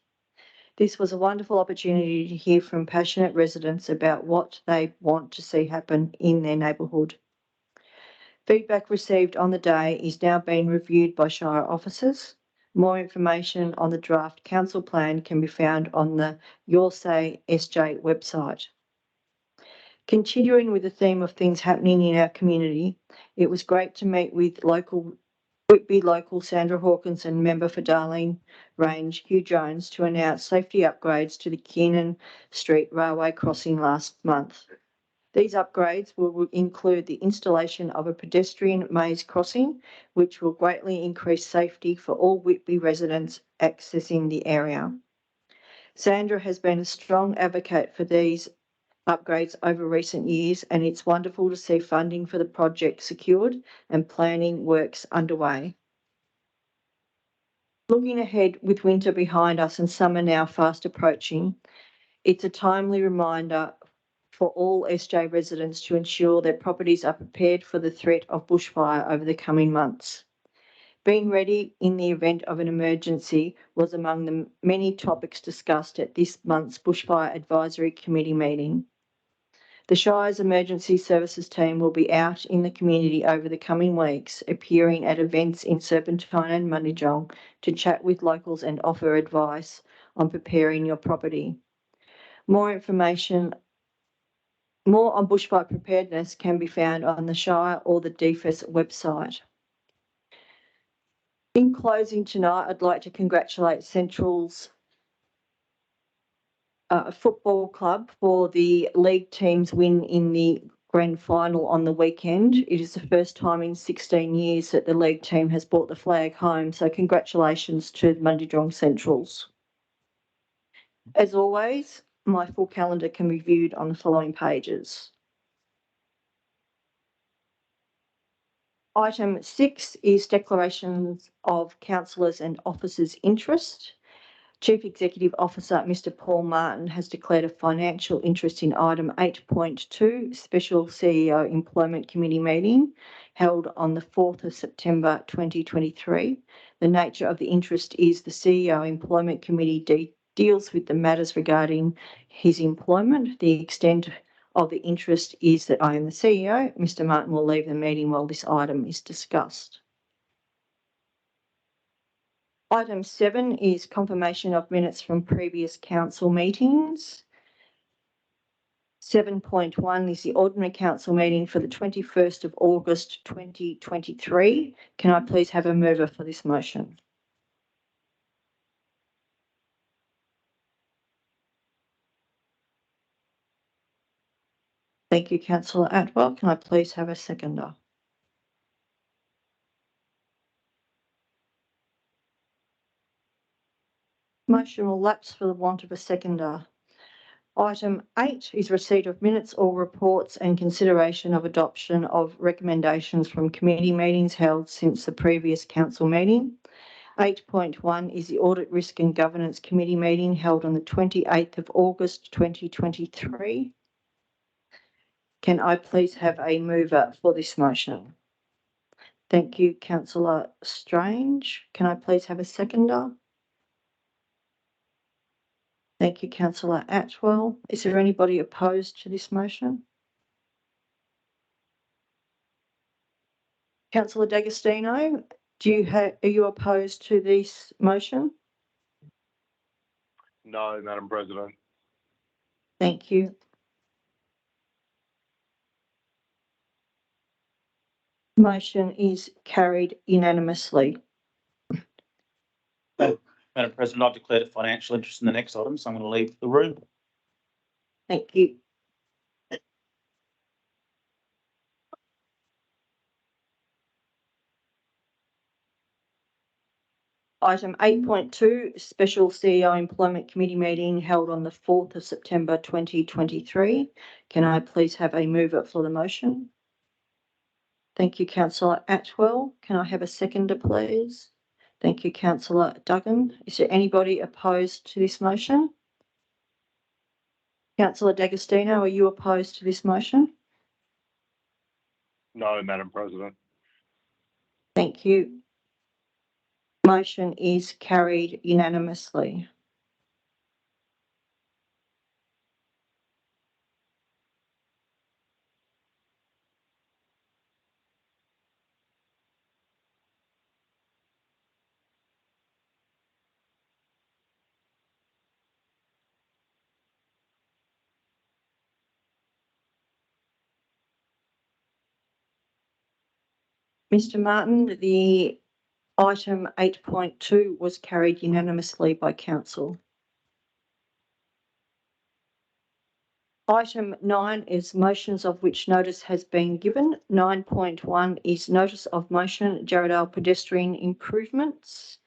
This was a wonderful opportunity to hear from passionate residents about what they want to see happen in their neighbourhood. Feedback received on the day is now being reviewed by Shire officers. More information on the draft council plan can be found on the Your Say SJ website. Continuing with the theme of things happening in our community, it was great to meet with Whitby local Sandra Hawkins and member for Darling Range Hugh Jones to announce safety upgrades to the Kiernan Street railway crossing last month. These upgrades will include the installation of a pedestrian maze crossing, which will greatly increase safety for all Whitby residents accessing the area. Sandra has been a strong advocate for these upgrades over recent years, and it's wonderful to see funding for the project secured and planning works underway. Looking ahead with winter behind us and summer now fast approaching, it's a timely reminder for all SJ residents to ensure their properties are prepared for the threat of bushfire over the coming months. Being ready in the event of an emergency was among the many topics discussed at this month's Bushfire Advisory Committee meeting. The Shire's emergency services team will be out in the community over the coming weeks, appearing at events in Serpentine and Mundijong to chat with locals and offer advice on preparing your property. More on bushfire preparedness can be found on the Shire or the DFES website. In closing tonight, I'd like to congratulate Central's football club for the league team's win in the grand final on the weekend. It is the first time in 16 years that the league team has brought the flag home, so congratulations to the Mundijong Centrals. As always, my full calendar can be viewed on the following pages. Item 6 is declarations of councillors and officers' interest. Chief Executive Officer Mr Paul Martin has declared a financial interest in item 8.2, Special CEO Employment Committee meeting held on the 4th of September 2023. The nature of the interest is the CEO Employment Committee deals with the matters regarding his employment. The extent of the interest is that I am the CEO. Mr Martin will leave the meeting while this item is discussed. Item 7 is confirmation of minutes from previous council meetings. 7.1 is the ordinary council meeting for the 21st of August 2023. Can I please have a mover for this motion? Thank you, Councillor Atwell. Can I please have a seconder? Motion will lapse for the want of a seconder. Item 8 is receipt of minutes or reports and consideration of adoption of recommendations from committee meetings held since the previous council meeting. 8.1 is the Audit, Risk and Governance Committee meeting held on the 28th of August 2023. Can I please have a mover for this motion? Thank you, Councillor Strange. Can I please have a seconder? Thank you, Councillor Atwell. Is there anybody opposed to this motion? Councillor D'Agostino, are you opposed to this motion? No, Madam President. Thank you. Motion is carried unanimously. Madam President, I've declared a financial interest in the next item, so I'm going to leave the room. Thank you. Item 8.2, Special CEO Employment Committee meeting held on the 4th of September 2023. Can I please have a mover for the motion? Thank you, Councillor Atwell. Can I have a seconder, please? Thank you, Councillor Duggan. Is there anybody opposed to this motion? Councillor D'Agostino, are you opposed to this motion? No, Madam President. Thank you. Motion is carried unanimously. Mr. Martin, the item 8.2 was carried unanimously by council. Item 9 is motions of which notice has been given. 9.1 is notice of motion, Jarrahdale pedestrian improvements.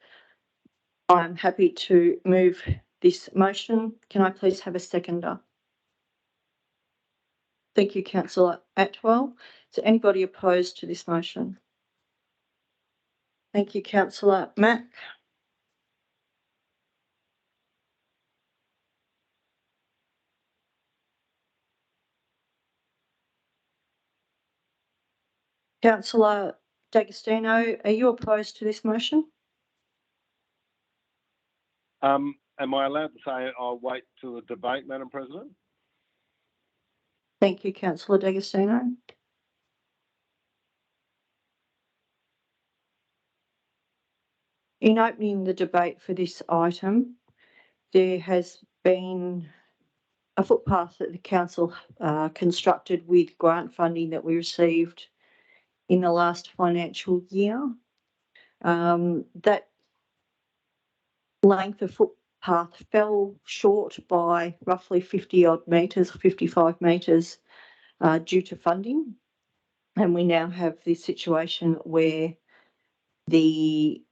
I'm happy to move this motion. Can I please have a seconder? Thank you, Councillor Atwell. Is there anybody opposed to this motion? Thank you, Councillor Mack. Councillor D'Agostino, are you opposed to this motion? Am I allowed to say I'll wait till the debate, Madam President? Thank you, Councillor D'Agostino. In opening the debate for this item, there has been a footpath that the council constructed with grant funding that we received in the last financial year. That length of footpath fell short by roughly 50 odd metres, 55 metres due to funding. And we now have this situation where the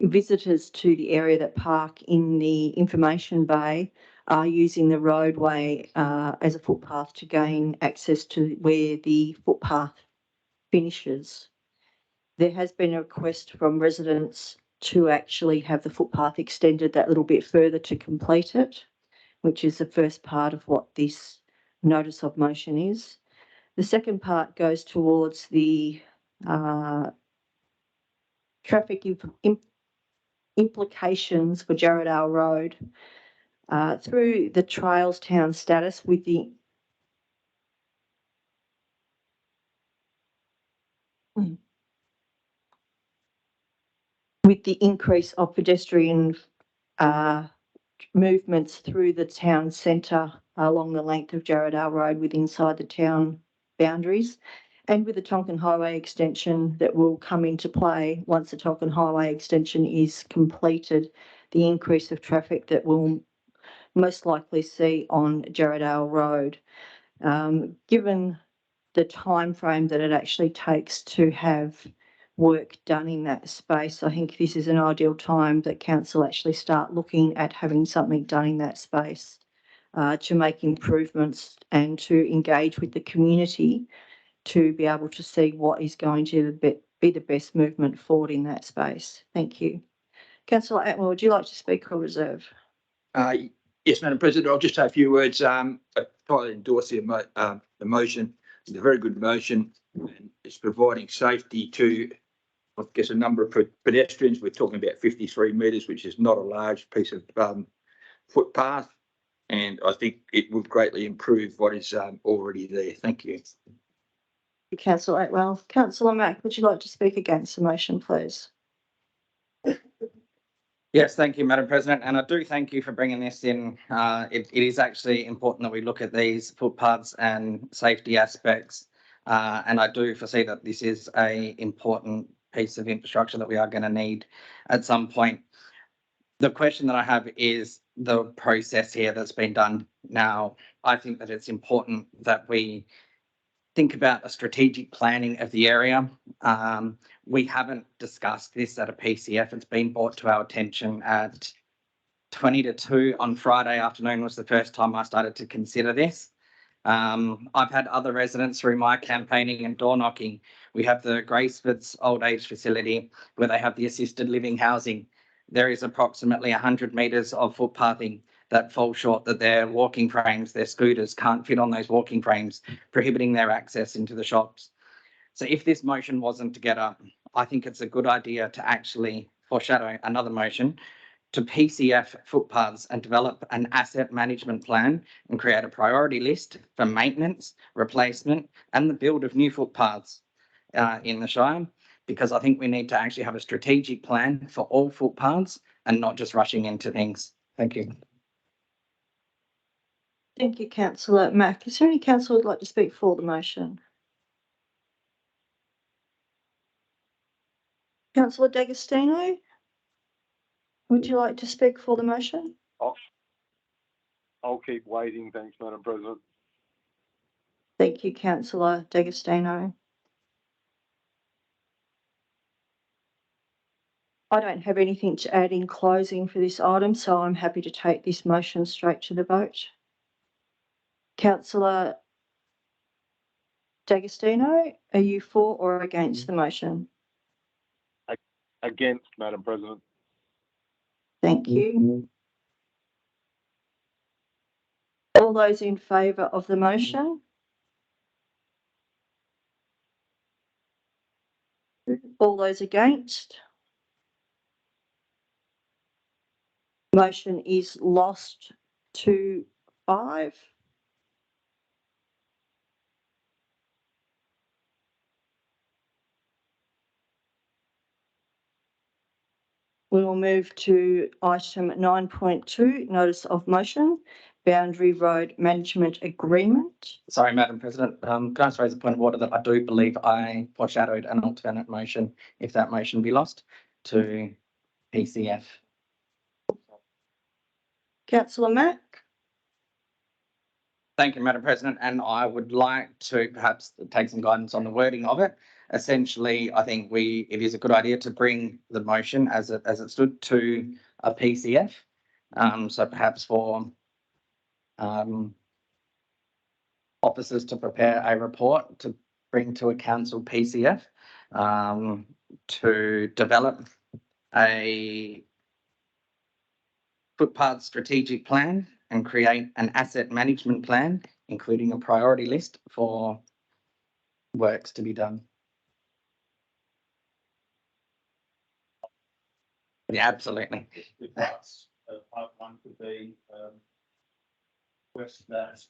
visitors to the area that park in the information bay are using the roadway as a footpath to gain access to where the footpath finishes. There has been a request from residents to actually have the footpath extended that little bit further to complete it, which is the first part of what this notice of motion is. The second part goes towards the traffic implications for Jarrahdale Road through the Trails Town status with the increase of pedestrian movements through the town centre along the length of Jarrahdale Road with inside the town boundaries, and with the Tonkin Highway extension that will come into play once the Tonkin Highway extension is completed, the increase of traffic that we'll most likely see on Jarrahdale Road. Given the time frame that it actually takes to have work done in that space, I think this is an ideal time that council actually start looking at having something done in that space to make improvements and to engage with the community to be able to see what is going to be the best movement forward in that space. Thank you. Councillor Atwell, would you like to speak or reserve? Yes, Madam President, I'll just say a few words. I totally endorse the motion. It's a very good motion, and it's providing safety to, I guess, a number of pedestrians. We're talking about 53 metres, which is not a large piece of footpath, and I think it will greatly improve what is already there. Thank you. Councillor Atwell. Councillor Mack, would you like to speak against the motion, please? Yes, thank you, Madam President, and I do thank you for bringing this in. It is actually important that we look at these footpaths and safety aspects And I do foresee that this is a important piece of infrastructure that we are going to need at some point. The question that I have is the process here that's been done. Now, I think that it's important that we think about a strategic planning of the area. We haven't discussed this at a PCF. It's been brought to our attention at 20 to 2 on Friday afternoon was the first time I started to consider this. I've had other residents through my campaigning and door knocking. We have the Gracefords old age facility where they have the assisted living housing. There is approximately 100 metres of footpathing that fall short, that their walking frames, their scooters can't fit on those walking frames, prohibiting their access into the shops. So if this motion wasn't to get up, I think it's a good idea to actually foreshadow another motion to PCF footpaths and develop an asset management plan and create a priority list for maintenance, replacement, and the build of new footpaths in the Shire, because I think we need to actually have a strategic plan for all footpaths and not just rushing into things. Thank you. Thank you, Councillor Mack. Is there any councillor who'd like to speak for the motion? Councillor D'Agostino, would you like to speak for the motion? I'll keep waiting. Thanks, Madam President. Thank you, Councillor D'Agostino. I don't have anything to add in closing for this item, so I'm happy to take this motion straight to the vote. Councillor D'Agostino, are you for or against the motion? Against, Madam President. Thank you. All those in favour of the motion? All those against? Motion is lost 2-5. We will move to item 9.2, notice of motion, boundary road management agreement. Sorry, Madam President. Can I just raise a point of order that I do believe I foreshadowed an alternate motion, if that motion be lost, to PCF. Councillor Mack? Thank you, Madam President, and I would like to perhaps take some guidance on the wording of it. Essentially, I think it is a good idea to bring the motion as it stood to a PCF. So perhaps for officers to prepare a report to bring to a council PCF to develop a footpath strategic plan and create an asset management plan, including a priority list for works to be done. Yeah, absolutely. That's part one could be request that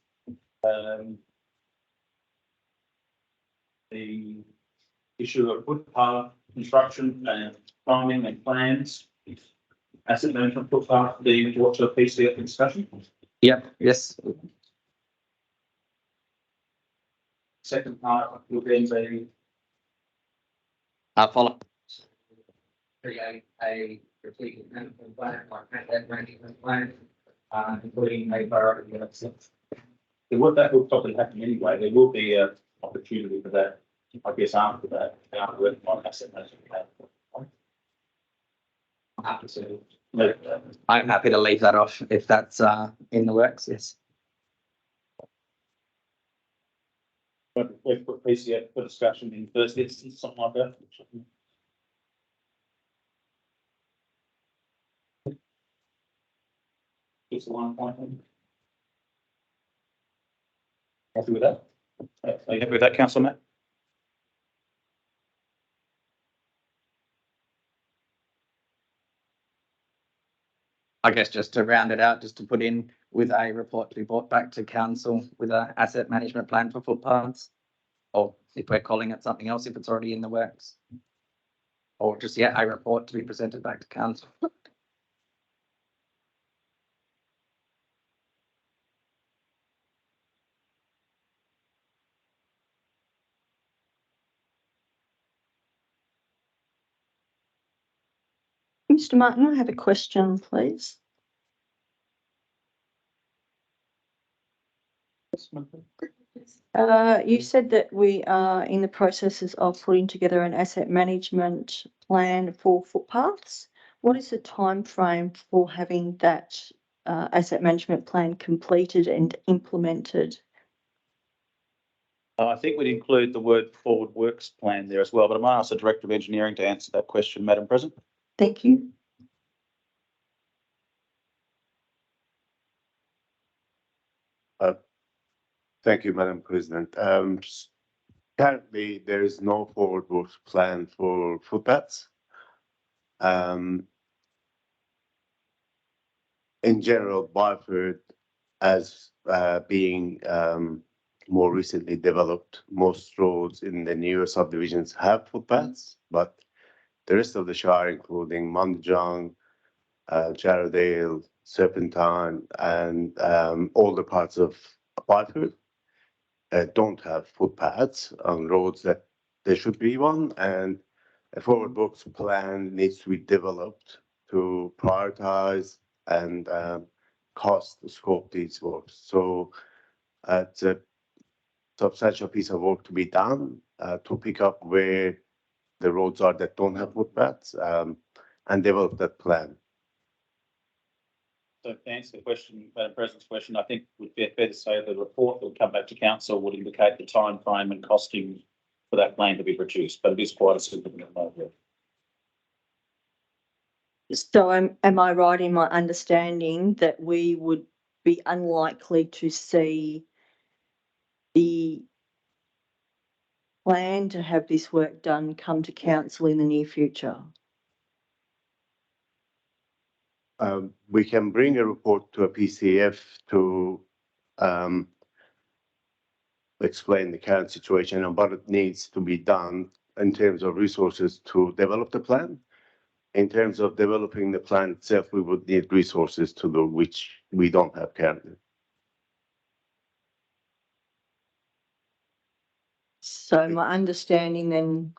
the issue of footpath construction and timing and plans, asset management footpath be brought to a PCF discussion. Yep. Yes. Second part will then be Follow. Create a strategic management plan, like asset management plan, including a priority list. that will probably happen anyway. There will be an opportunity for that, I guess, after that, after working on asset management plan. I'm happy to leave that off if that's in the works. Yes. But we've put PCF for discussion in first instance, something like that. Just one point. Happy with that? Are you happy with that, Councillor Matt? I guess just to round it out, just to put in with a report to be brought back to council with an asset management plan for footpaths, or if we're calling it something else, if it's already in the works, or just a report to be presented back to council. Mr. Martin, I have a question, please. You said that we are in the processes of putting together an asset management plan for footpaths. What is the time frame for having that asset management plan completed and implemented? I think we'd include the word forward works plan there as well, but I might ask the Director of Engineering to answer that question, Madam President. Thank you. Thank you, Madam President. Currently, there is no forward works plan for footpaths. In general, Byford, as being more recently developed, most roads in the newer subdivisions have footpaths, but the rest of the Shire, including Mundjong, Jarrahdale, Serpentine, and all the parts of Byford, don't have footpaths on roads that there should be one, and a forward works plan needs to be developed to prioritize and cost scope these works. So it's a substantial piece of work to be done to pick up where the roads are that don't have footpaths and develop that plan. So to answer the question, Madam President's question, I think it would be fair to say the report that would come back to council would indicate the time frame and costing for that plan to be produced, but it is quite a significant amount. So am I right in my understanding that we would be unlikely to see the plan to have this work done come to council in the near future? We can bring a report to a PCF to explain the current situation and what it needs to be done in terms of resources to develop the plan. In terms of developing the plan itself, we would need resources to do, which we don't have currently. So my understanding then,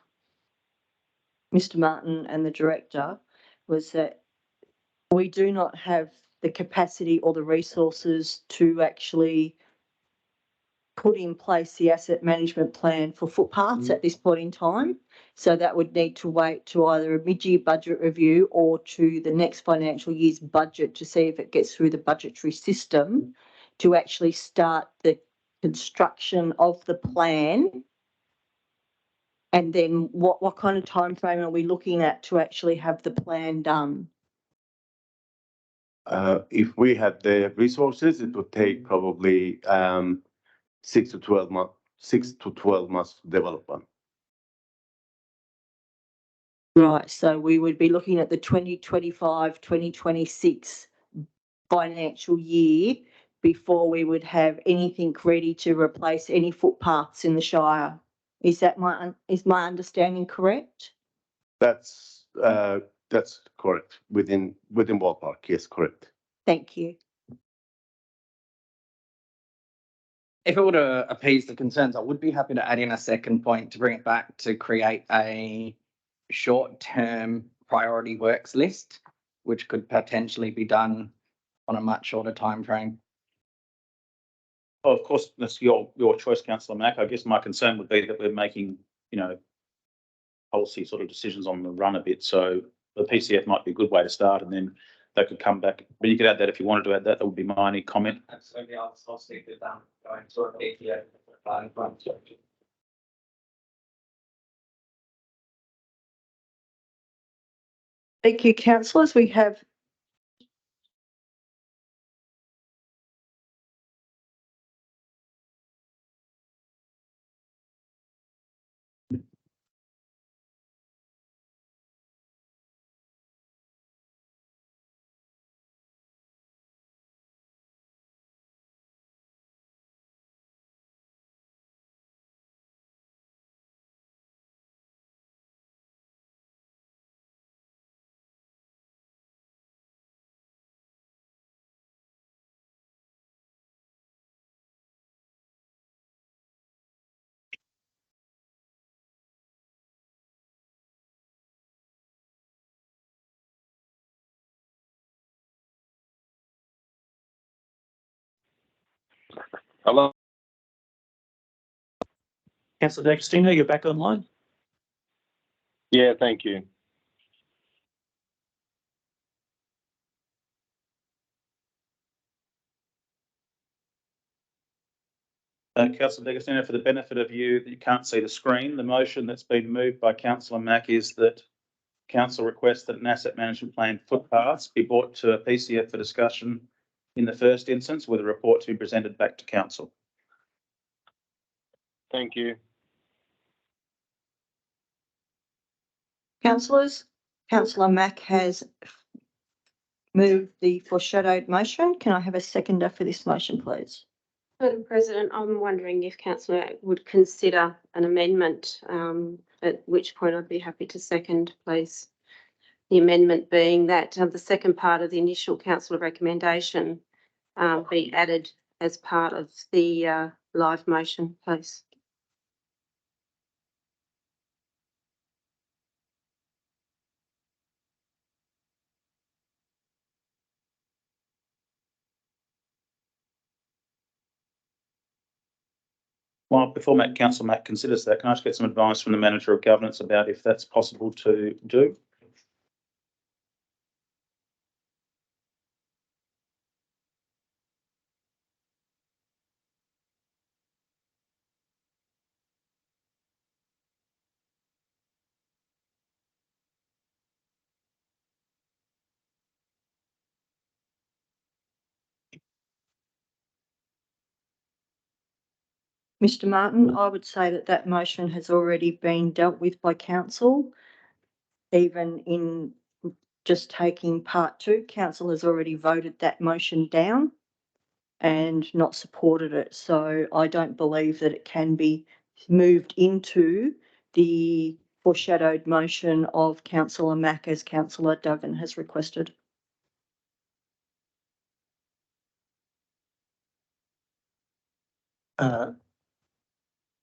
Mr. Martin and the director, was that we do not have the capacity or the resources to actually put in place the asset management plan for footpaths at this point in time. So that would need to wait to either a mid-year budget review or to the next financial year's budget to see if it gets through the budgetary system to actually start the construction of the plan. And then what kind of time frame are we looking at to actually have the plan done? If we had the resources, it would take probably 6 to 12 months. 6 to 12 months to develop one. Right, so we would be looking at the 2025-2026 financial year before we would have anything ready to replace any footpaths in the Shire. Is my understanding correct? That's correct. Within ballpark, yes, correct. Thank you. If it were to appease the concerns, I would be happy to add in a second point to bring it back to create a short-term priority works list, which could potentially be done on a much shorter time frame. Well, of course, that's your choice, Councillor Mack. I guess my concern would be that we're making, policy sort of decisions on the run a bit. So the PCF might be a good way to start, and then they could come back. But you could add that if you wanted to add that. That would be my only comment. Absolutely, I'll stick with going to a PCF. Thank you, councillors. We have Hello? Councillor D'Agostino, you're back online. Yeah, thank you. Councillor D'Agostino, for the benefit of you that you can't see the screen, the motion that's been moved by Councillor Mack is that council requests that an asset management plan footpaths be brought to a PCF for discussion in the first instance, with a report to be presented back to council. Thank you. Councillors, Councillor Mack has moved the foreshadowed motion. Can I have a seconder for this motion, please? Madam President, I'm wondering if Councillor would consider an amendment, at which point I'd be happy to second, please. The amendment being that the second part of the initial councillor recommendation be added as part of the live motion, please. Well, before Councillor Mack considers that, can I just get some advice from the Manager of Governance about if that's possible to do? Mr. Martin, I would say that that motion has already been dealt with by council. Even in just taking part two, council has already voted that motion down and not supported it. So I don't believe that it can be moved into the foreshadowed motion of Councillor Mack as Councillor Duggan has requested.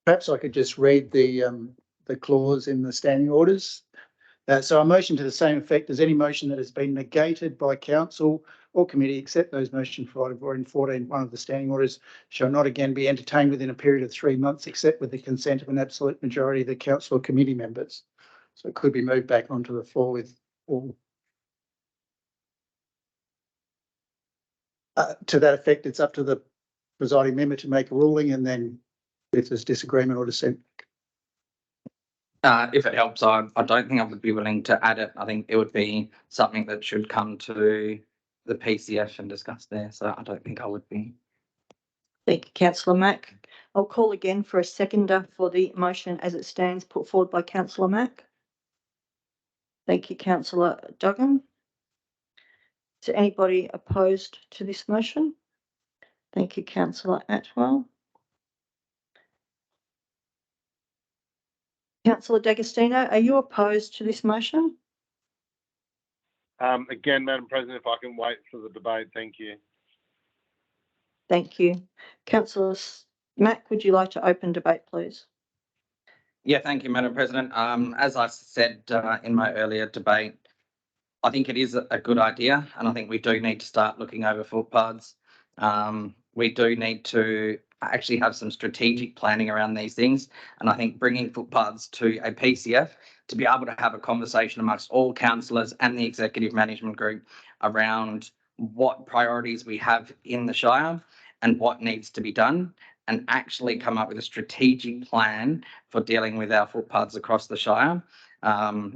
Perhaps I could just read the clause in the standing orders. So a motion to the same effect as any motion that has been negated by council or committee, except those motions provided for in 14.1 of the standing orders, shall not again be entertained within a period of 3 months, except with the consent of an absolute majority of the council or committee members. So it could be moved back onto the floor with all. To that effect, it's up to the presiding member to make a ruling, and then if there's disagreement or dissent. If it helps, I don't think I would be willing to add it. I think it would be something that should come to the PCF and discuss there. So I don't think I would be. Thank you, Councillor Mack. I'll call again for a seconder for the motion as it stands put forward by Councillor Mack. Thank you, Councillor Duggan. Is there anybody opposed to this motion? Thank you, Councillor Atwell. Councillor D'Agostino, are you opposed to this motion? Again, Madam President, if I can wait for the debate, thank you. Thank you. Councillor Mack, would you like to open debate, please? Yeah, thank you, Madam President. As I said in my earlier debate, I think it is a good idea, and I think we do need to start looking over footpaths. We do need to actually have some strategic planning around these things, and I think bringing footpaths to a PCF to be able to have a conversation amongst all councillors and the executive management group around what priorities we have in the Shire and what needs to be done, and actually come up with a strategic plan for dealing with our footpaths across the Shire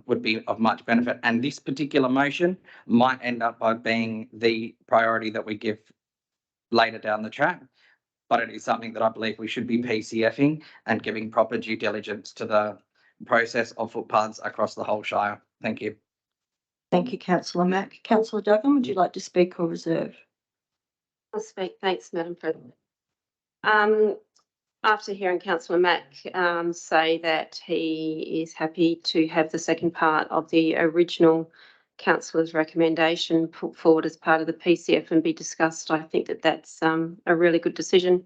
would be of much benefit. And this particular motion might end up by being the priority that we give later down the track, but it is something that I believe we should be PCFing and giving proper due diligence to the process of footpaths across the whole Shire. Thank you. Thank you, Councillor Mack. Councillor Duggan, would you like to speak or reserve? I'll speak. Thanks, Madam President. After hearing Councillor Mack say that he is happy to have the second part of the original councillor's recommendation put forward as part of the PCF and be discussed, I think that that's a really good decision.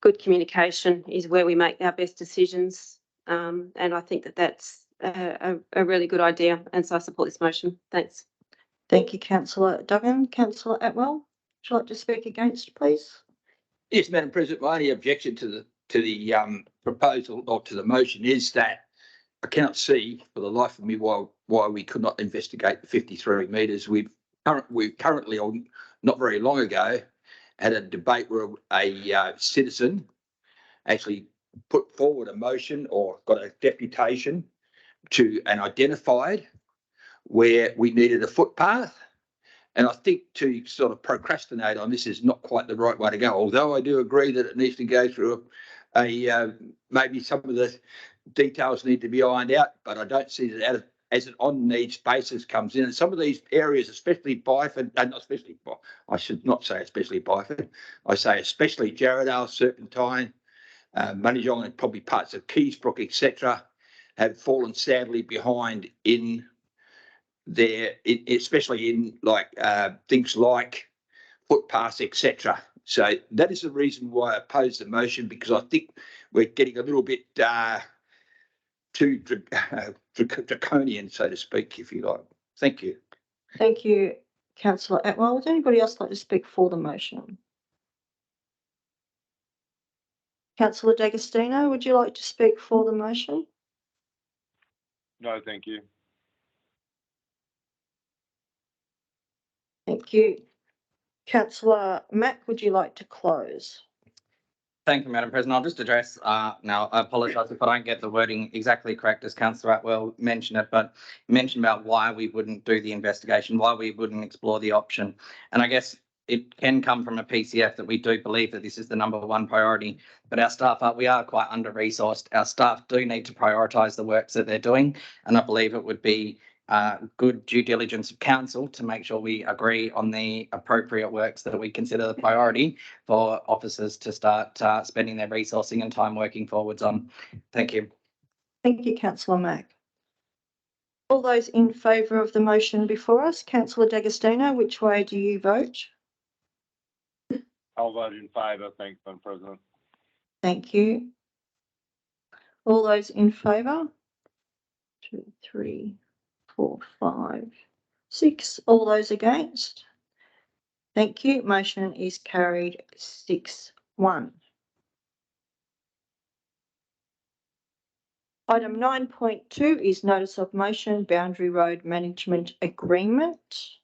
Good communication is where we make our best decisions, and I think that that's a really good idea, and so I support this motion. Thanks. Thank you, Councillor Duggan. Councillor Atwell, would you like to speak against, please? Yes, Madam President, my only objection to the proposal or to the motion is that I cannot see for the life of me why we could not investigate the 53 metres. We currently, or not very long ago, had a debate where a citizen actually put forward a motion or got a deputation to and identified where we needed a footpath. And I think to sort of procrastinate on this is not quite the right way to go, although I do agree that it needs to go through maybe some of the details need to be ironed out, but I don't see that as an on-needs basis comes in. And some of these areas, especially Byford, I should not say especially Byford, I say especially Jarrahdale, Serpentine, Moneyjong, and probably parts of Keysbrook, etc., have fallen sadly behind in there, especially in things like footpaths, etc. So that is the reason why I oppose the motion, because I think we're getting a little bit too draconian, so to speak, if you like. Thank you. Thank you, councillor Atwell. Would anybody else like to speak for the motion? Councillor D'Agostino, would you like to speak for the motion? No, thank you. Thank you. Councillor Mack, would you like to close? Thank you, Madam President. I'll just address now. I apologise if I don't get the wording exactly correct as Councillor Atwell mentioned it, but mentioned about why we wouldn't do the investigation, why we wouldn't explore the option. And I guess it can come from a PCF that we do believe that this is the #1 priority, but our staff we are quite under-resourced. Our staff do need to prioritise the works that they're doing, and I believe it would be good due diligence of council to make sure we agree on the appropriate works that we consider the priority for officers to start spending their resourcing and time working forwards on. Thank you. Thank you, councillor Mack. All those in favour of the motion before us, councillor D'Agostino, which way do you vote? I'll vote in favour. Thanks, Madam President. Thank you. All those in favour? 2, 3, 4, 5, 6. All those against? Thank you. Motion is carried 6-1. Item 9.2 is notice of motion, Boundary Road Management Agreement.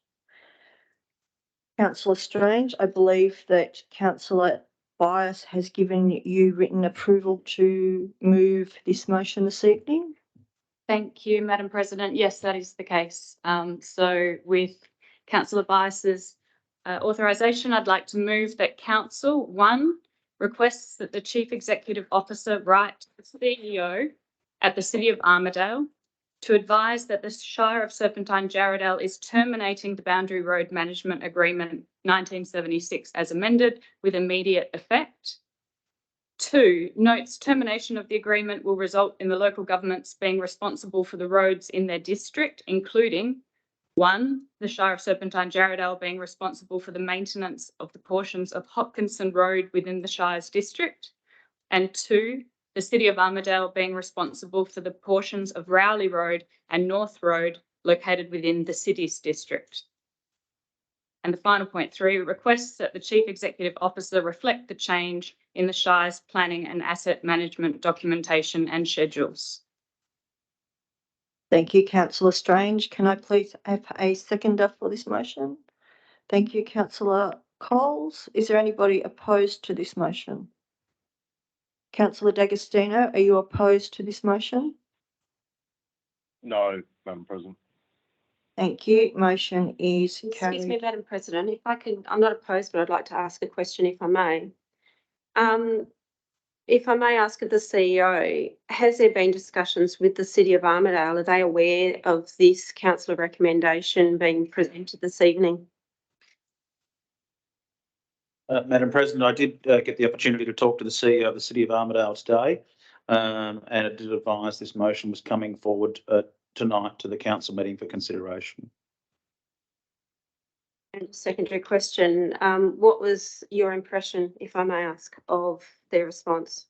Councillor Strange, I believe that Councillor Bias has given you written approval to move this motion this evening. Thank you, Madam President. Yes, that is the case. So with Councillor Bias's authorisation, I'd like to move that Council 1 requests that the Chief Executive Officer write to the CEO at the City of Armidale to advise that the Shire of Serpentine Jarrahdale is terminating the Boundary Road Management Agreement 1976 as amended with immediate effect. 2, notes termination of the agreement will result in the local governments being responsible for the roads in their district, including 1, the Shire of Serpentine Jarrahdale being responsible for the maintenance of the portions of Hopkinson Road within the Shire's district, and 2, the City of Armidale being responsible for the portions of Rowley Road and North Road located within the city's district. And the final point 3, requests that the Chief Executive Officer reflect the change in the Shire's planning and asset management documentation and schedules. Thank you, Councillor Strange. Can I please have a seconder for this motion? Thank you, Councillor Coles. Is there anybody opposed to this motion? Councillor D'Agostino, are you opposed to this motion? No, Madam President. Thank you. Motion is carried. Excuse me, Madam President, if I could, I'm not opposed, but I'd like to ask a question if I may. If I may ask of the CEO, has there been discussions with the City of Armidale? Are they aware of this councillor recommendation being presented this evening? Madam President, I did get the opportunity to talk to the CEO of the City of Armidale today, and it did advise this motion was coming forward tonight to the council meeting for consideration. And secondary question, what was your impression, if I may ask, of their response?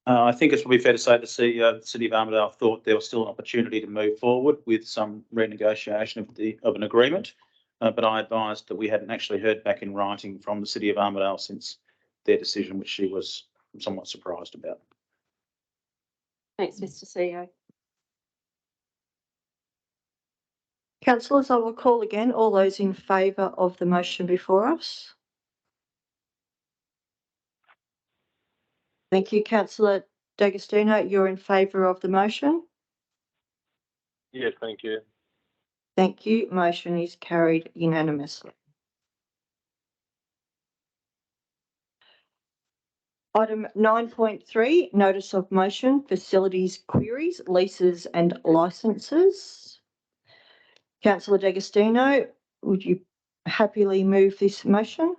I think it's probably fair to say the CEO of the City of Armidale thought there was still an opportunity to move forward with some renegotiation of an agreement, but I advised that we hadn't actually heard back in writing from the City of Armidale since their decision, which she was somewhat surprised about. Thanks, Mr CEO. Councillors, I will call again. All those in favour of the motion before us? Thank you. Councillor D'Agostino, you're in favour of the motion? Yes, thank you. Thank you. Motion is carried unanimously. Item 9.3, notice of motion, facilities queries, leases and licences. Councillor D'Agostino, would you happily move this motion?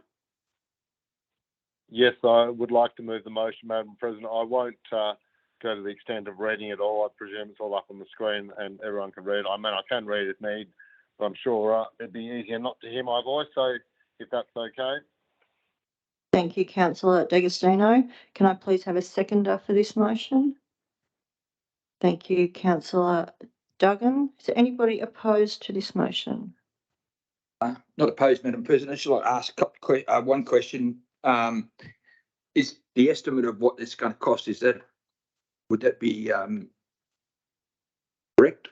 Yes, I would like to move the motion, Madam President. I won't go to the extent of reading it all. I presume it's all up on the screen and everyone can read. I mean, I can read if need, but I'm sure it'd be easier not to hear my voice. So if that's okay. Thank you, Councillor D'Agostino. Can I please have a seconder for this motion? Thank you, Councillor Duggan. Is there anybody opposed to this motion? Not opposed, Madam President. I'd just like to ask one question. Is the estimate of what it's going to cost, would that be correct?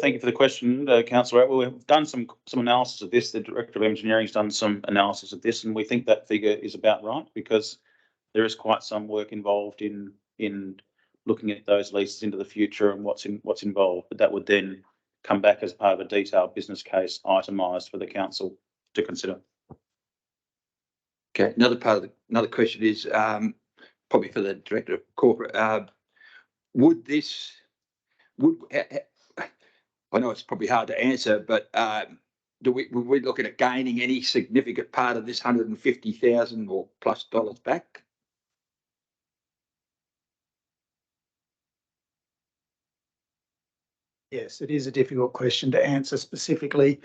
Thank you for the question, Councillor. Well, we've done some analysis of this. The Director of Engineering has done some analysis of this, and we think that figure is about right because there is quite some work involved in looking at those leases into the future and what's involved. But that would then come back as part of a detailed business case itemised for the council to consider. Okay. Another question is probably for the Director of Corporate. I know it's probably hard to answer, but were we looking at gaining any significant part of this $150,000 or plus back? Yes, it is a difficult question to answer specifically.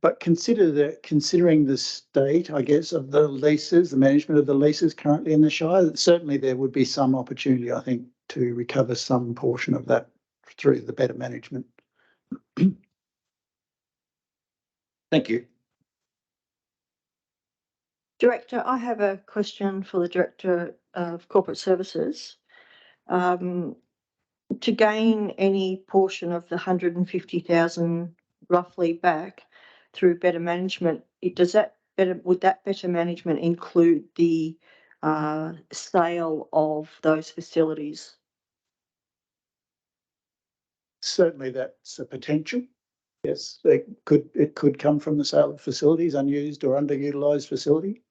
But considering the state, I guess, of the leases, the management of the leases currently in the Shire, certainly there would be some opportunity, I think, to recover some portion of that through the better management. Thank you. Director, I have a question for the Director of Corporate Services. To gain any portion of the 150,000 roughly back through better management, would that better management include the sale of those facilities? Certainly that's a potential. Yes, it could come from the sale of facilities, unused or underutilised facility.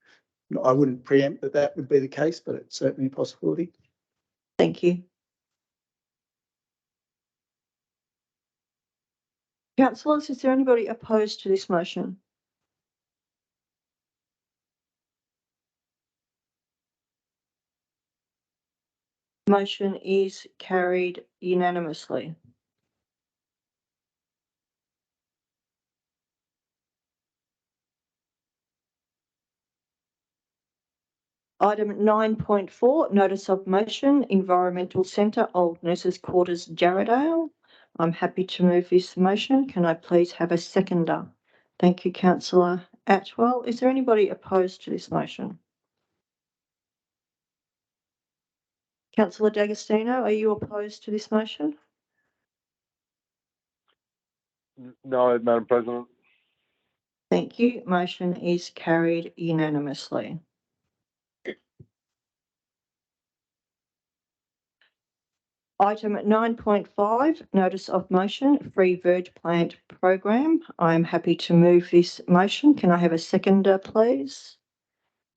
I wouldn't preempt that would be the case, but it's certainly a possibility. Thank you. Councillors, is there anybody opposed to this motion? Motion is carried unanimously. Item 9.4, notice of motion, Environmental Centre, Old Nurses Quarters, Jarrahdale. I'm happy to move this motion. Can I please have a seconder? Thank you, Councillor Atwell. Is there anybody opposed to this motion? Councillor D'Agostino, are you opposed to this motion? No, Madam President. Thank you. Motion is carried unanimously. Item 9.5, notice of motion, free veg plant program. I am happy to move this motion. Can I have a seconder, please?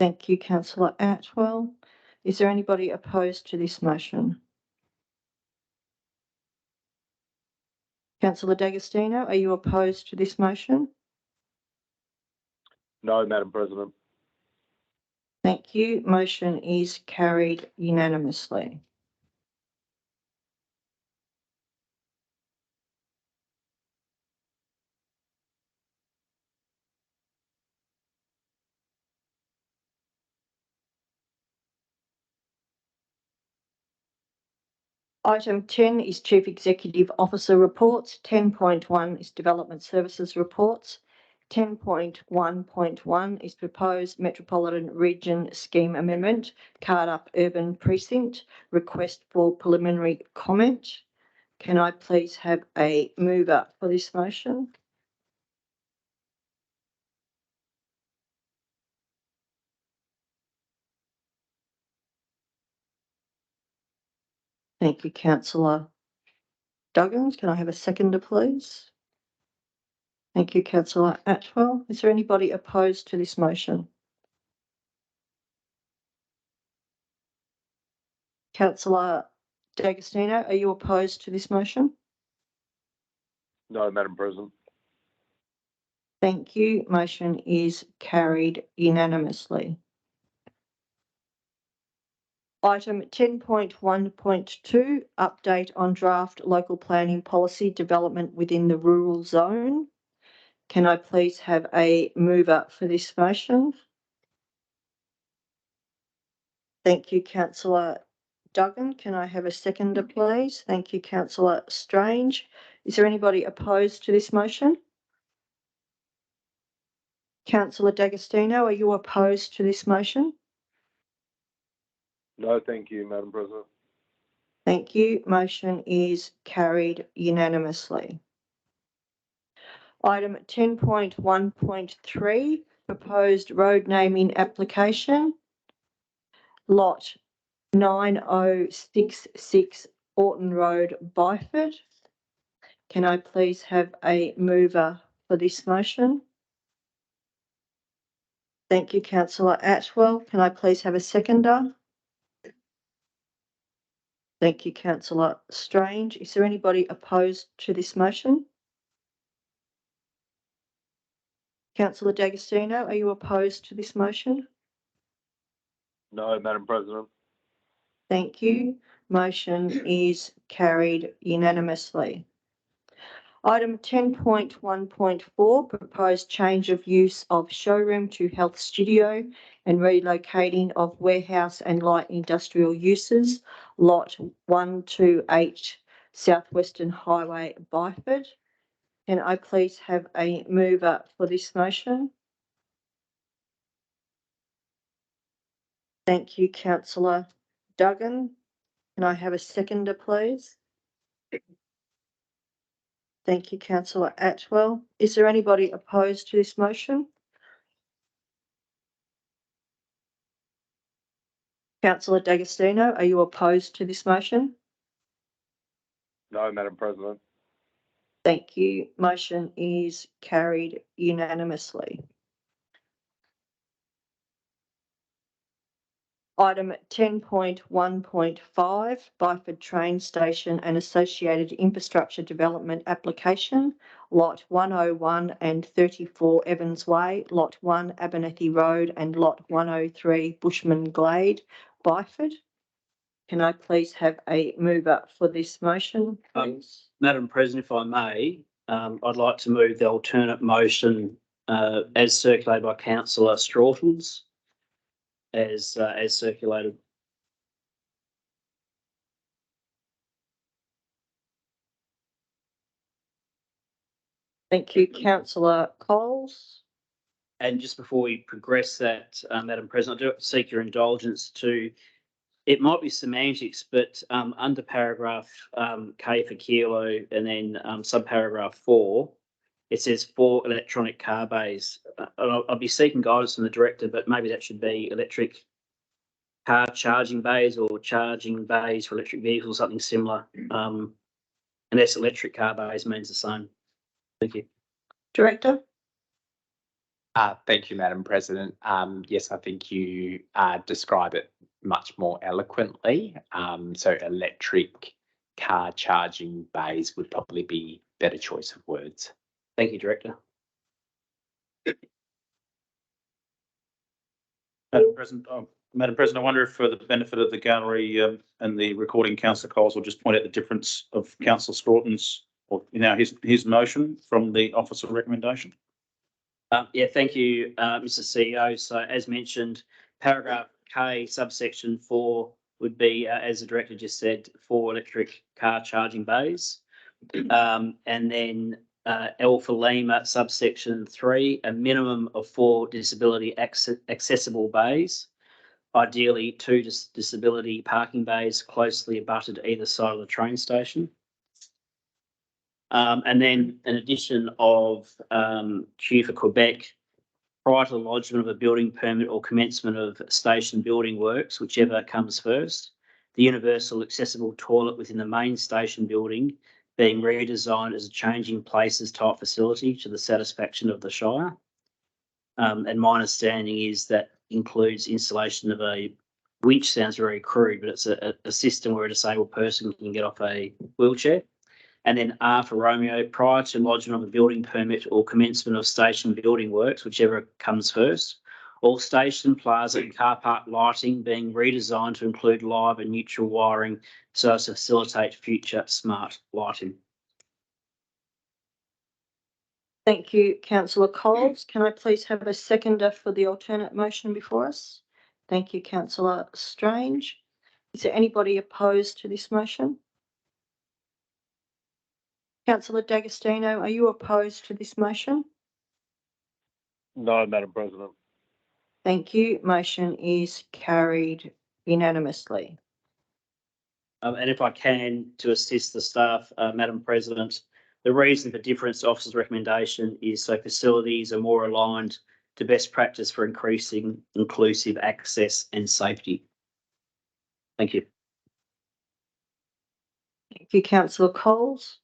Thank you, Councillor Atwell. Is there anybody opposed to this motion? Councillor D'Agostino, are you opposed to this motion? No, Madam President. Thank you. Motion is carried unanimously. Item 10 is Chief Executive Officer reports. 10.1 is Development Services reports. 10.1.1 is proposed Metropolitan Region Scheme Amendment, Cardup Urban Precinct, request for preliminary comment. Can I please have a mover for this motion? Thank you, Councillor Duggins. Can I have a seconder, please? Thank you, Councillor Atwell. Is there anybody opposed to this motion? Councillor D'Agostino, are you opposed to this motion? No, Madam President. Thank you. Motion is carried unanimously. Item 10.1.2, update on draft local planning policy development within the rural zone. Can I please have a mover for this motion? Thank you, Councillor Duggan. Can I have a seconder, please? Thank you, Councillor Strange. Is there anybody opposed to this motion? Councillor D'Agostino, are you opposed to this motion? No, thank you, Madam President. Thank you. Motion is carried unanimously. Item 10.1.3, proposed road naming application, lot 9066 Orton Road, Byford. Can I please have a mover for this motion? Thank you, Councillor Atwell. Can I please have a seconder? Thank you, Councillor Strange. Is there anybody opposed to this motion? Councillor D'Agostino, are you opposed to this motion? No, Madam President. Thank you. Motion is carried unanimously. Item 10.1.4, proposed change of use of showroom to health studio and relocating of warehouse and light industrial uses, lot 128 Southwestern Highway, Byford. Can I please have a mover for this motion? Thank you, Councillor Duggan. Can I have a seconder, please? Thank you, Councillor Atwell. Is there anybody opposed to this motion? Councillor D'Agostino, are you opposed to this motion? No, Madam President. Thank you. Motion is carried unanimously. Item 10.1.5, Byford Train Station and Associated Infrastructure Development Application, Lot 101 and 34 Evans Way, Lot 1 Abernethy Road and Lot 103 Bushman Glade, Byford. Can I please have a mover for this motion, please? Madam President, if I may, I'd like to move the alternate motion as circulated by Councillor Straughtons, as circulated. Thank you, Councillor Coles. And just before we progress that, Madam President, I do seek your indulgence to, it might be semantics, but under paragraph K for kilo and then subparagraph 4, it says 4 electronic car bays. I'll be seeking guidance from the director, but maybe that should be electric car charging bays or charging bays for electric vehicles, something similar. Unless electric car bays means the same. Thank you. Director? Thank you, Madam President. Yes, I think you describe it much more eloquently. So electric car charging bays would probably be a better choice of words. Thank you, Director. Madam President, I wonder if for the benefit of the gallery and the recording, Councillor Coles will just point out the difference of Councillor Straughtons, or his motion from the officer recommendation. Yeah, thank you, Mr. CEO. So as mentioned, paragraph K subsection 4 would be, as the director just said, 4 electric car charging bays. And then L for Lima, subsection 3, a minimum of 4 disability accessible bays, ideally 2 disability parking bays closely abutted either side of the train station. And then an addition of Q for Quebec, prior to the lodgement of a building permit or commencement of station building works, whichever comes first, the universal accessible toilet within the main station building being redesigned as a changing places type facility to the satisfaction of the Shire. And my understanding is that includes installation of a winch. Sounds very crude, but it's a system where a disabled person can get off a wheelchair. And then R for Romeo, prior to lodgement of a building permit or commencement of station building works, whichever comes first, all station, plaza and car park lighting being redesigned to include live and neutral wiring so as to facilitate future smart lighting. Thank you, councillor Coles. Can I please have a seconder for the alternate motion before us? Thank you, councillor Strange. Is there anybody opposed to this motion? Councillor D'Agostino, are you opposed to this motion? No, Madam President. Thank you. Motion is carried unanimously. And if I can, to assist the staff, Madam President, the reason for difference to officer's recommendation is so facilities are more aligned to best practice for increasing inclusive access and safety. Thank you. Thank you, councillor Coles.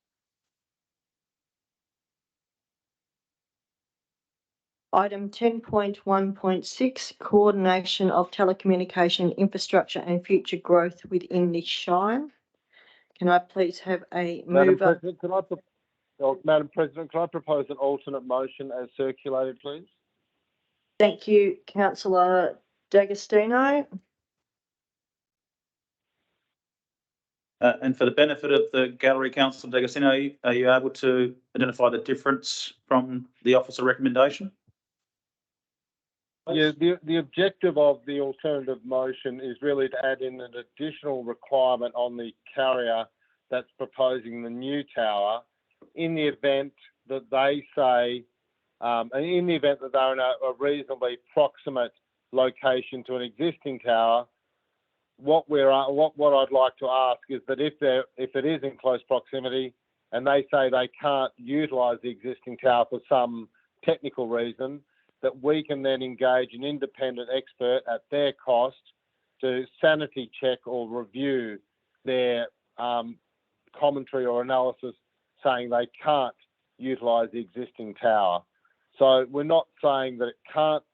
Item 10.1.6, coordination of telecommunication infrastructure and future growth within the Shire. Can I please have a mover? Madam President, can I propose an alternate motion as circulated, please? Thank you, councillor D'Agostino. And for the benefit of the gallery, Councillor D'Agostino, are you able to identify the difference from the officer recommendation? Yeah, the objective of the alternative motion is really to add in an additional requirement on the carrier that's proposing the new tower in the event that they say, in the event that they're in a reasonably proximate location to an existing tower, what I'd like to ask is that if it is in close proximity and they say they can't utilise the existing tower for some technical reason, that we can then engage an independent expert at their cost to sanity check or review their commentary or analysis saying they can't utilise the existing tower. So we're not saying that it can't,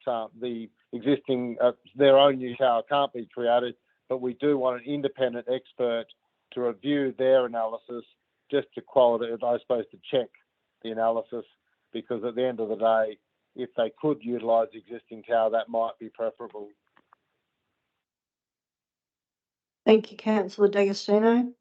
the existing, their own new tower can't be created, but we do want an independent expert to review their analysis just to quality, I suppose, to check the analysis, because at the end of the day, if they could utilise the existing tower, that might be preferable. Thank you, councillor D'Agostino.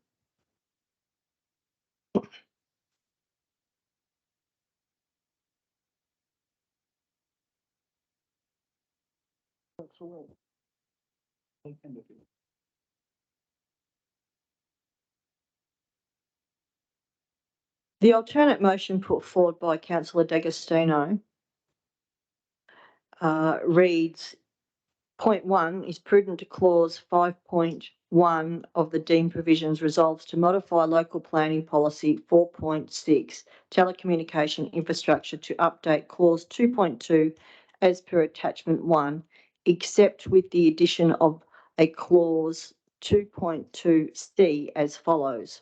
The alternate motion put forward by councillor D'Agostino reads, point 1 is prudent to clause 5.1 of the deemed provisions resolves to modify local planning policy 4.6 telecommunication infrastructure to update clause 2.2 as per attachment 1, except with the addition of a clause 2.2c as follows.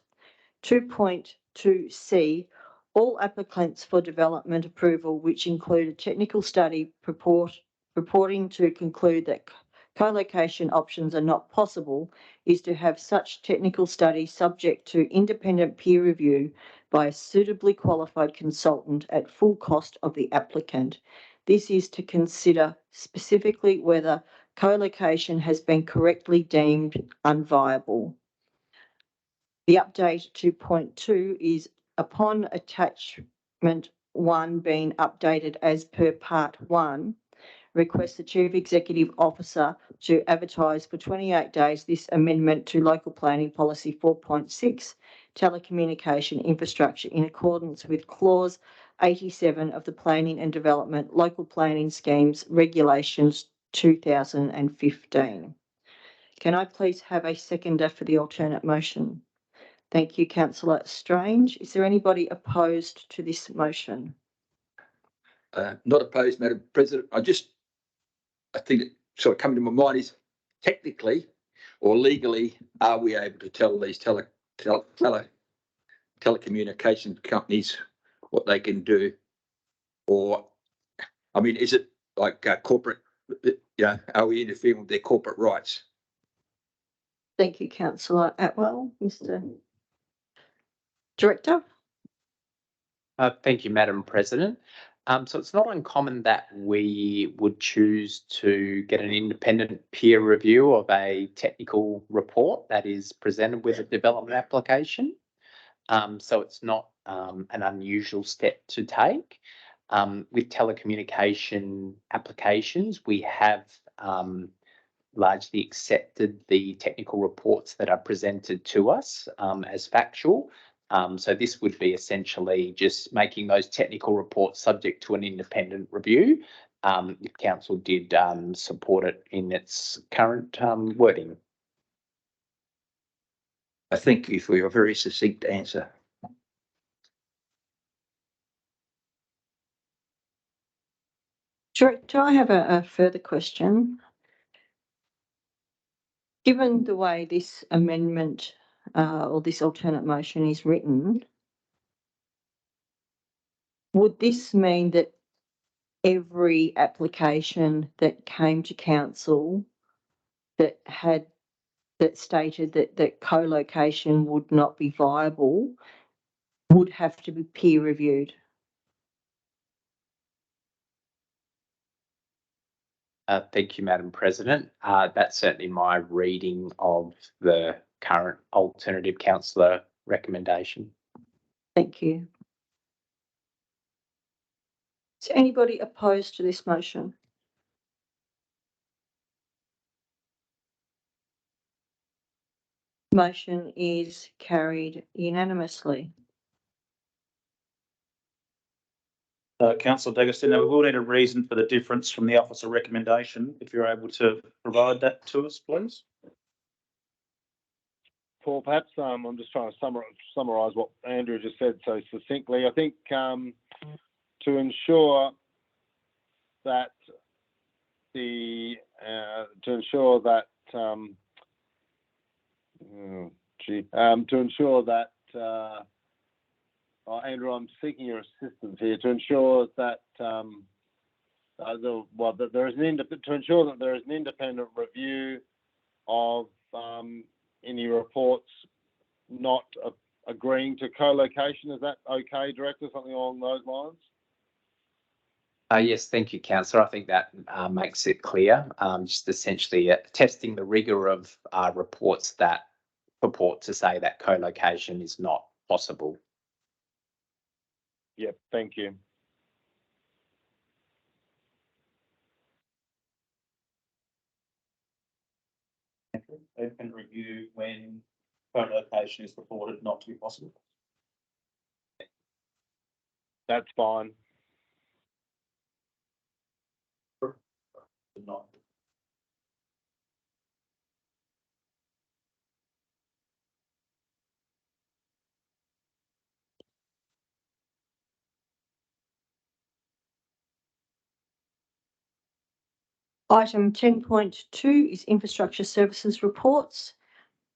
2.2c, all applicants for development approval which include a technical study purporting to conclude that co-location options are not possible is to have such technical study subject to independent peer review by a suitably qualified consultant at full cost of the applicant. This is to consider specifically whether co-location has been correctly deemed unviable. The update to point 2 is upon attachment 1 being updated as per part 1, request the Chief Executive Officer to advertise for 28 days this amendment to Local Planning Policy 4.6 telecommunication infrastructure in accordance with Clause 87 of the Planning and Development Local Planning Schemes Regulations 2015. Can I please have a seconder for the alternate motion? Thank you, Councillor Strange. Is there anybody opposed to this motion? Not opposed, Madam President. I think it sort of come to my mind is technically or legally, are we able to tell these telecommunications companies what they can do? Or, I mean, is it like corporate, are we interfering with their corporate rights? Thank you, Councillor Atwell. Mr. Director. Thank you, Madam President. So it's not uncommon that we would choose to get an independent peer review of a technical report that is presented with a development application. So it's not an unusual step to take. With telecommunication applications, we have largely accepted the technical reports that are presented to us as factual. So this would be essentially just making those technical reports subject to an independent review if council did support it in its current wording. I thank you for your very succinct answer. Director, I have a further question. Given the way this amendment or this alternate motion is written, would this mean that every application that came to council that stated that co-location would not be viable would have to be peer reviewed? Thank you, Madam President. That's certainly my reading of the current alternative councillor recommendation. Thank you. Is there anybody opposed to this motion? Motion is carried unanimously. Councillor D'Agostino, we will need a reason for the difference from the officer recommendation, if you're able to provide that to us, please. Paul, perhaps I'm just trying to summarise what Andrew just said so succinctly. I think to ensure that Andrew, I'm seeking your assistance here to ensure that there is an independent review of any reports not agreeing to co-location. Is that okay, Director? Something along those lines? Yes, thank you, Councillor. I think that makes it clear. Just essentially testing the rigour of reports that purport to say that co-location is not possible. Yep, thank you. Open review when co-location is reported not to be possible. That's fine. Not. Item 10.2 is infrastructure services reports.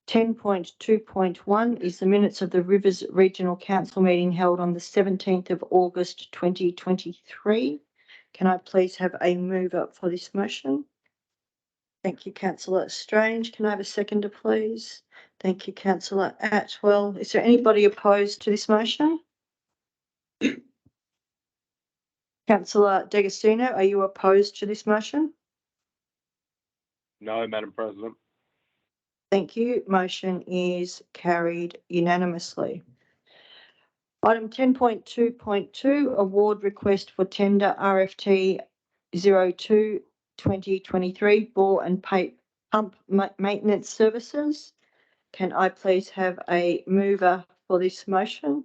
10.2.1 is the minutes of the Rivers Regional Council meeting held on the 17th of August 2023. Can I please have a mover for this motion? Thank you, Councillor Strange. Can I have a seconder, please? Thank you, Councillor Atwell. Is there anybody opposed to this motion? Councillor D'Agostino, are you opposed to this motion? No, Madam President. Thank you. Motion is carried unanimously. Item 10.2.2, award request for tender RFT 02-2023 bore and pump maintenance services. Can I please have a mover for this motion?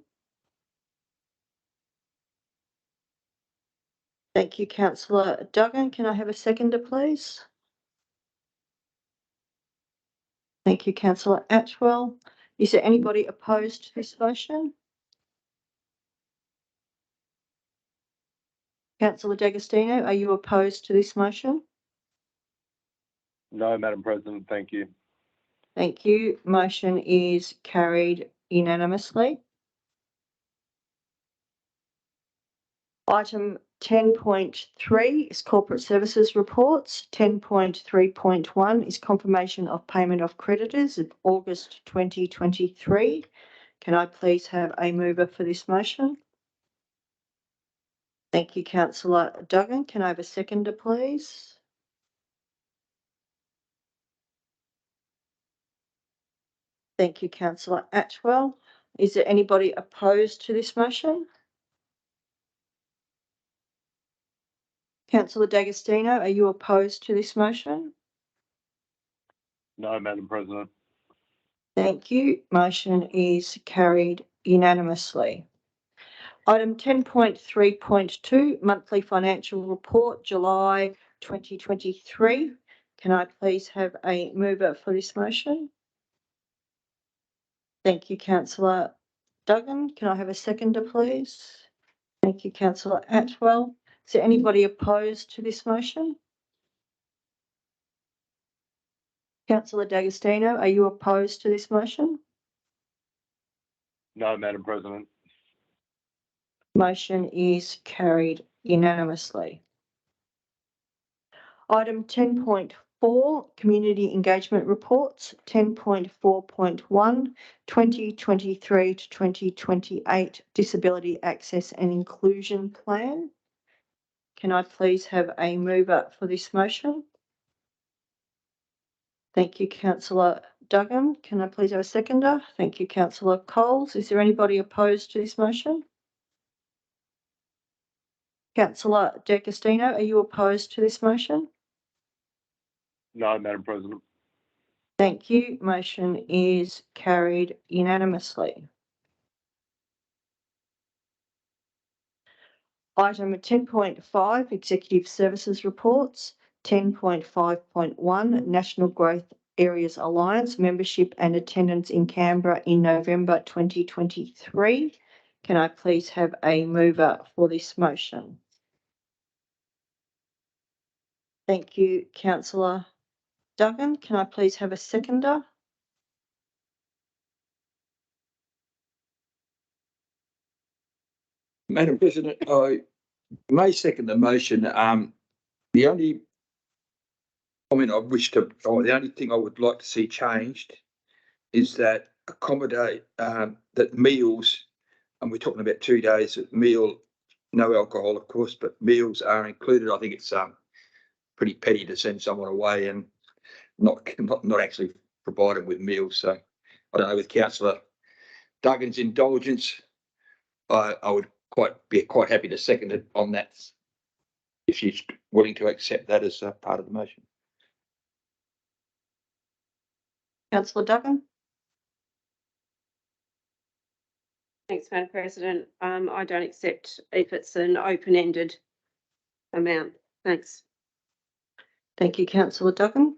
Thank you, councillor Duggan. Can I have a seconder, please? Thank you, councillor Atwell. Is there anybody opposed to this motion? Councillor D'Agostino, are you opposed to this motion? No, Madam President, thank you. Thank you. Motion is carried unanimously. Item 10.3 is corporate services reports. 10.3.1 is confirmation of payment of creditors of August 2023. Can I please have a mover for this motion? Thank you, councillor Duggan. Can I have a seconder, please? Thank you, councillor Atwell. Is there anybody opposed to this motion? Councillor D'Agostino, are you opposed to this motion? No, Madam President. Thank you. Motion is carried unanimously. Item 10.3.2, monthly financial report, July 2023. Can I please have a mover for this motion? Thank you, councillor Duggan. Can I have a seconder, please? Thank you, councillor Atwell. Is there anybody opposed to this motion? Councillor D'Agostino, are you opposed to this motion? No, Madam President. Motion is carried unanimously. Item 10.4, community engagement reports. 10.4.1, 2023 to 2028 disability access and inclusion plan. Can I please have a mover for this motion? Thank you, councillor Duggan. Can I please have a seconder? Thank you, councillor Coles. Is there anybody opposed to this motion? Councillor D'Agostino, are you opposed to this motion? No, Madam President. Thank you. Motion is carried unanimously. Item 10.5, Executive Services Reports. 10.5.1, National Growth Areas Alliance membership and attendance in Canberra in November 2023. Can I please have a mover for this motion? Thank you, councillor Duggan. Can I please have a seconder? Madam President, I may second the motion. The only comment I wish to, or the only thing I would like to see changed is that accommodate, that meals, and we're talking about 2 days of meal, no alcohol, of course, but meals are included. I think it's pretty petty to send someone away and not actually provide them with meals. So I don't know, with Councillor Duggan's indulgence, I would be quite happy to second it on that, if she's willing to accept that as part of the motion. Councillor Duggan. Thanks, Madam President. I don't accept if it's an open-ended amount. Thanks. Thank you, councillor Duggan.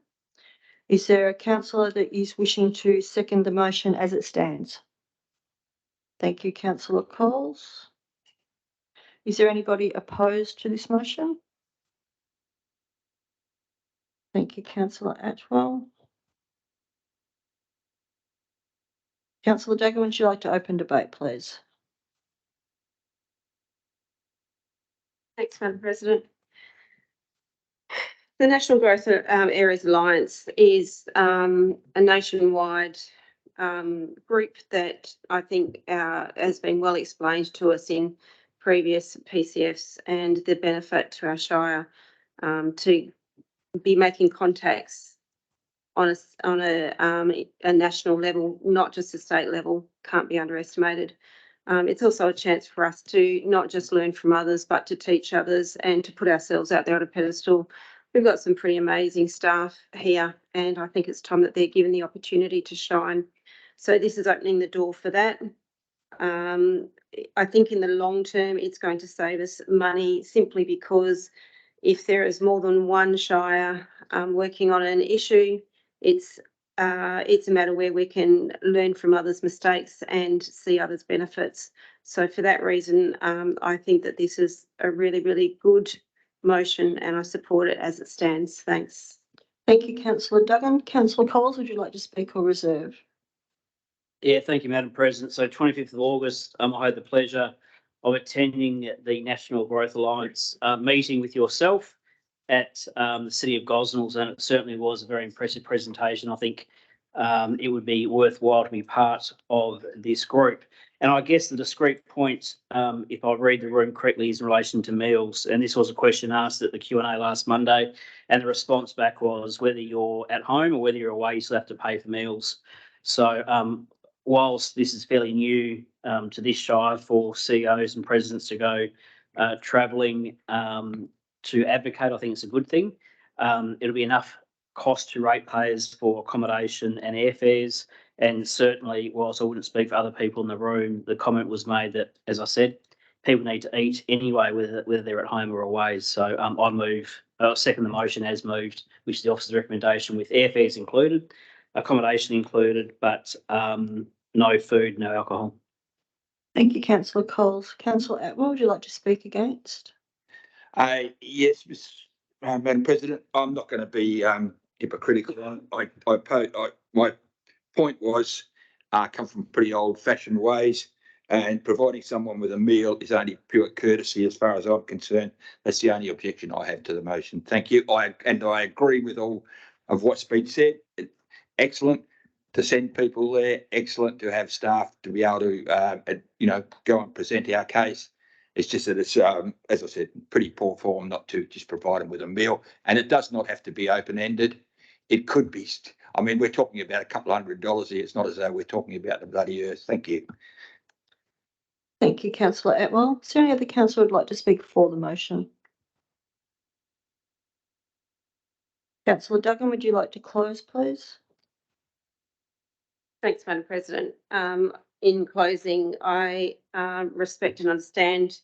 Is there a councillor that is wishing to second the motion as it stands? Thank you, councillor Coles. Is there anybody opposed to this motion? Thank you, councillor Atwell. Councillor Duggan, would you like to open debate, please? Thanks, Madam President. The National Growth Areas Alliance is a nationwide group that I think has been well explained to us in previous PCFs, and the benefit to our Shire to be making contacts on a national level, not just a state level, can't be underestimated. It's also a chance for us to not just learn from others, but to teach others and to put ourselves out there on a pedestal. We've got some pretty amazing staff here, and I think it's time that they're given the opportunity to shine. So this is opening the door for that. I think in the long term, it's going to save us money simply because if there is more than one shire working on an issue, it's a matter where we can learn from others' mistakes and see others' benefits. So for that reason, I think that this is a really, really good motion and I support it as it stands. Thanks. Thank you, councillor Duggan. Councillor Coles, would you like to speak or reserve? Yeah, thank you, Madam President. So 25th of August, I had the pleasure of attending the National Growth Alliance meeting with yourself at the City of Gosnells, and it certainly was a very impressive presentation. I think it would be worthwhile to be part of this group. And I guess the discrete point, if I read the room correctly, is in relation to meals. And this was a question asked at the Q&A last Monday, and the response back was whether you're at home or whether you're away, you still have to pay for meals. So whilst this is fairly new to this Shire for CEOs and presidents to go travelling to advocate, I think it's a good thing. It'll be enough cost to ratepayers for accommodation and airfares. And certainly, whilst I wouldn't speak for other people in the room, the comment was made that, as I said, people need to eat anyway, whether they're at home or away. So I second the motion as moved, which is the officer's recommendation with airfares included, accommodation included, but no food, no alcohol. Thank you, councillor Coles. Councillor Atwell, would you like to speak against? Yes, Madam President, I'm not going to be hypocritical. My point was come from pretty old-fashioned ways, and providing someone with a meal is only pure courtesy as far as I'm concerned. That's the only objection I have to the motion. Thank you. I agree with all of what's been said. Excellent to send people there. Excellent to have staff to be able to, go and present our case. It's just that it's, as I said, pretty poor form not to just provide them with a meal. And it does not have to be open-ended. It could be. We're talking about a couple $100 here. It's not as though we're talking about the bloody earth. Thank you. Thank you, councillor Atwell. Is there any other councillor who would like to speak for the motion? Councillor Duggan, would you like to close, please? Thanks, Madam President. In closing, I respect and understand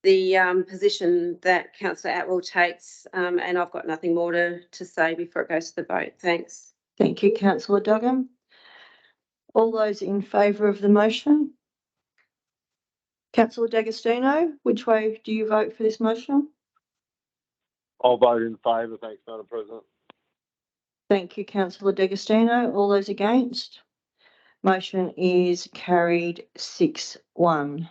the position that Councillor Atwell takes, and I've got nothing more to say before it goes to the vote. Thanks. Thank you, councillor Duggan. All those in favour of the motion? Councillor D'Agostino, which way do you vote for this motion? I'll vote in favour. Thanks, Madam President. Thank you, councillor D'Agostino. All those against? Motion is carried 6-1.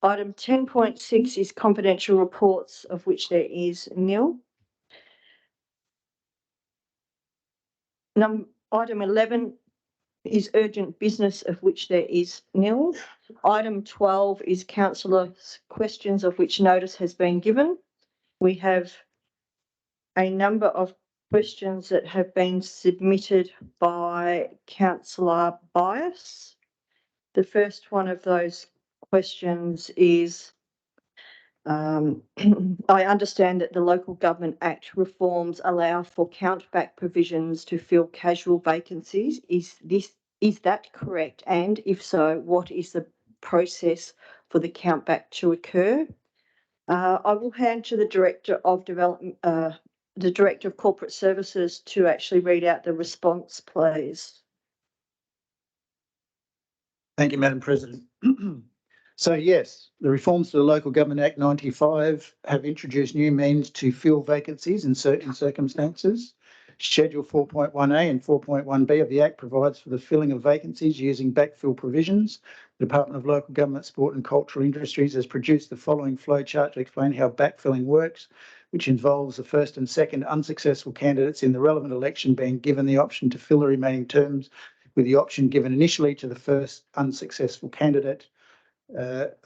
Item 10.6 is confidential reports, of which there is nil. Item 11 is urgent business, of which there is nil. Item 12 is councillors' questions, of which notice has been given. We have a number of questions that have been submitted by Councillor Bias. The first one of those questions is, I understand that the Local Government Act reforms allow for count-back provisions to fill casual vacancies. Is that correct? And if so, what is the process for the count-back to occur? I will hand to the Director of Development, the Director of Corporate Services, to actually read out the response, please. Thank you, Madam President. So yes, the reforms to the Local Government Act 95 have introduced new means to fill vacancies in certain circumstances. Schedule 4.1A and 4.1B of the Act provides for the filling of vacancies using backfill provisions. The Department of Local Government, Sport and Cultural Industries has produced the following flowchart to explain how backfilling works, which involves the first and second unsuccessful candidates in the relevant election being given the option to fill the remaining terms, with the option given initially to the first unsuccessful candidate.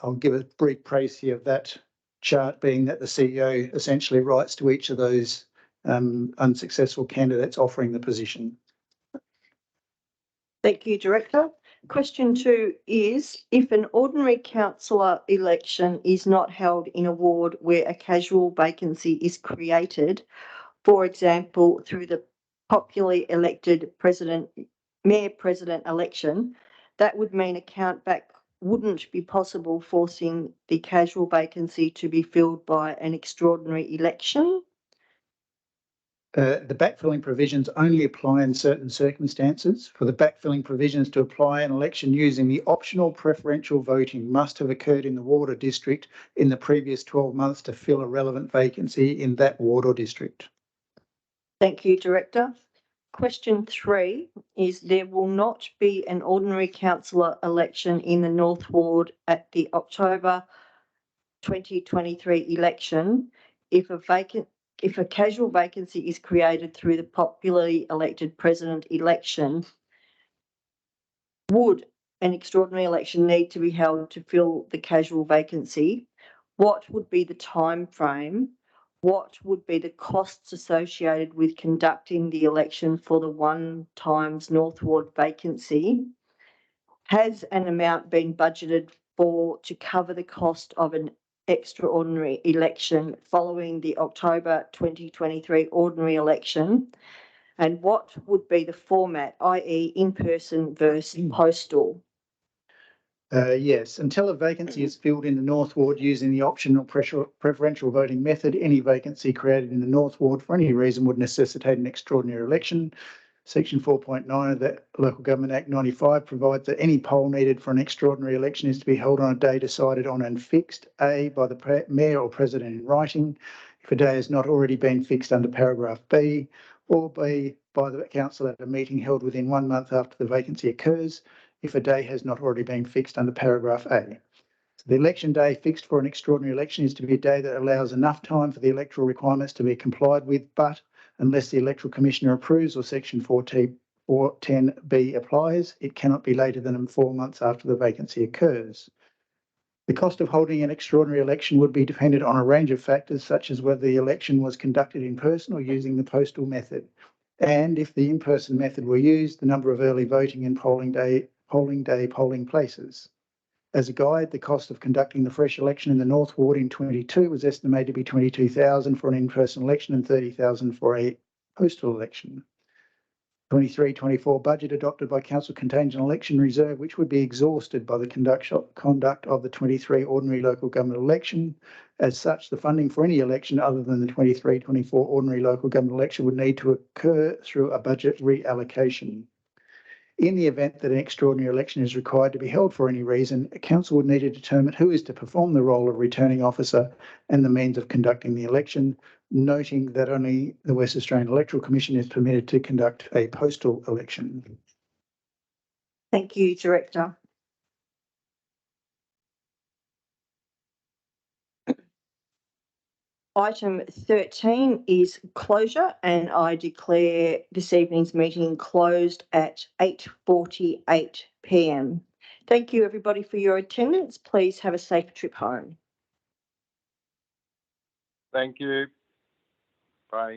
I'll give a brief précis of that chart, being that the CEO essentially writes to each of those unsuccessful candidates offering the position. Thank you, Director. Question 2 is, if an ordinary councillor election is not held in a ward where a casual vacancy is created, for example, through the popularly elected mayor-president election, that would mean a countback wouldn't be possible, forcing the casual vacancy to be filled by an extraordinary election. The backfilling provisions only apply in certain circumstances. For the backfilling provisions to apply, an election using the optional preferential voting must have occurred in the ward or district in the previous 12 months to fill a relevant vacancy in that ward or district. Thank you, Director. Question 3 is, there will not be an ordinary councillor election in the North Ward at the October 2023 election if a casual vacancy is created through the popularly elected president election. Would an extraordinary election need to be held to fill the casual vacancy? What would be the time frame? What would be the costs associated with conducting the election for the 1 times North Ward vacancy? Has an amount been budgeted for to cover the cost of an extraordinary election following the October 2023 ordinary election? And what would be the format, i.e. in-person versus postal? Yes, until a vacancy is filled in the North Ward using the optional preferential voting method, any vacancy created in the North Ward for any reason would necessitate an extraordinary election. Section 4.9 of the Local Government Act 95 provides that any poll needed for an extraordinary election is to be held on a day decided on and fixed, A, by the Mayor or President in writing, if a day has not already been fixed under paragraph B, or B, by the Council at a meeting held within 1 month after the vacancy occurs, if a day has not already been fixed under paragraph A. So the election day fixed for an extraordinary election is to be a day that allows enough time for the electoral requirements to be complied with, but unless the Electoral Commissioner approves or Section 410B applies, it cannot be later than 4 months after the vacancy occurs. The cost of holding an extraordinary election would be dependent on a range of factors, such as whether the election was conducted in person or using the postal method. And if the in-person method were used, the number of early voting and polling day polling places. As a guide, the cost of conducting the fresh election in the North Ward in 22 was estimated to be $22,000 for an in-person election and $30,000 for a postal election. 23-24 budget adopted by Council contains an election reserve which would be exhausted by the conduct of the 23 ordinary local government election. As such, the funding for any election other than the 23-24 ordinary local government election would need to occur through a budget reallocation. In the event that an extraordinary election is required to be held for any reason, a council would need to determine who is to perform the role of returning officer and the means of conducting the election, noting that only the West Australian Electoral Commission is permitted to conduct a postal election. Thank you, Director. Item 13 is closure, and I declare this evening's meeting closed at 8:48 p.m. Thank you, everybody, for your attendance. Please have a safe trip home. Thank you. Bye.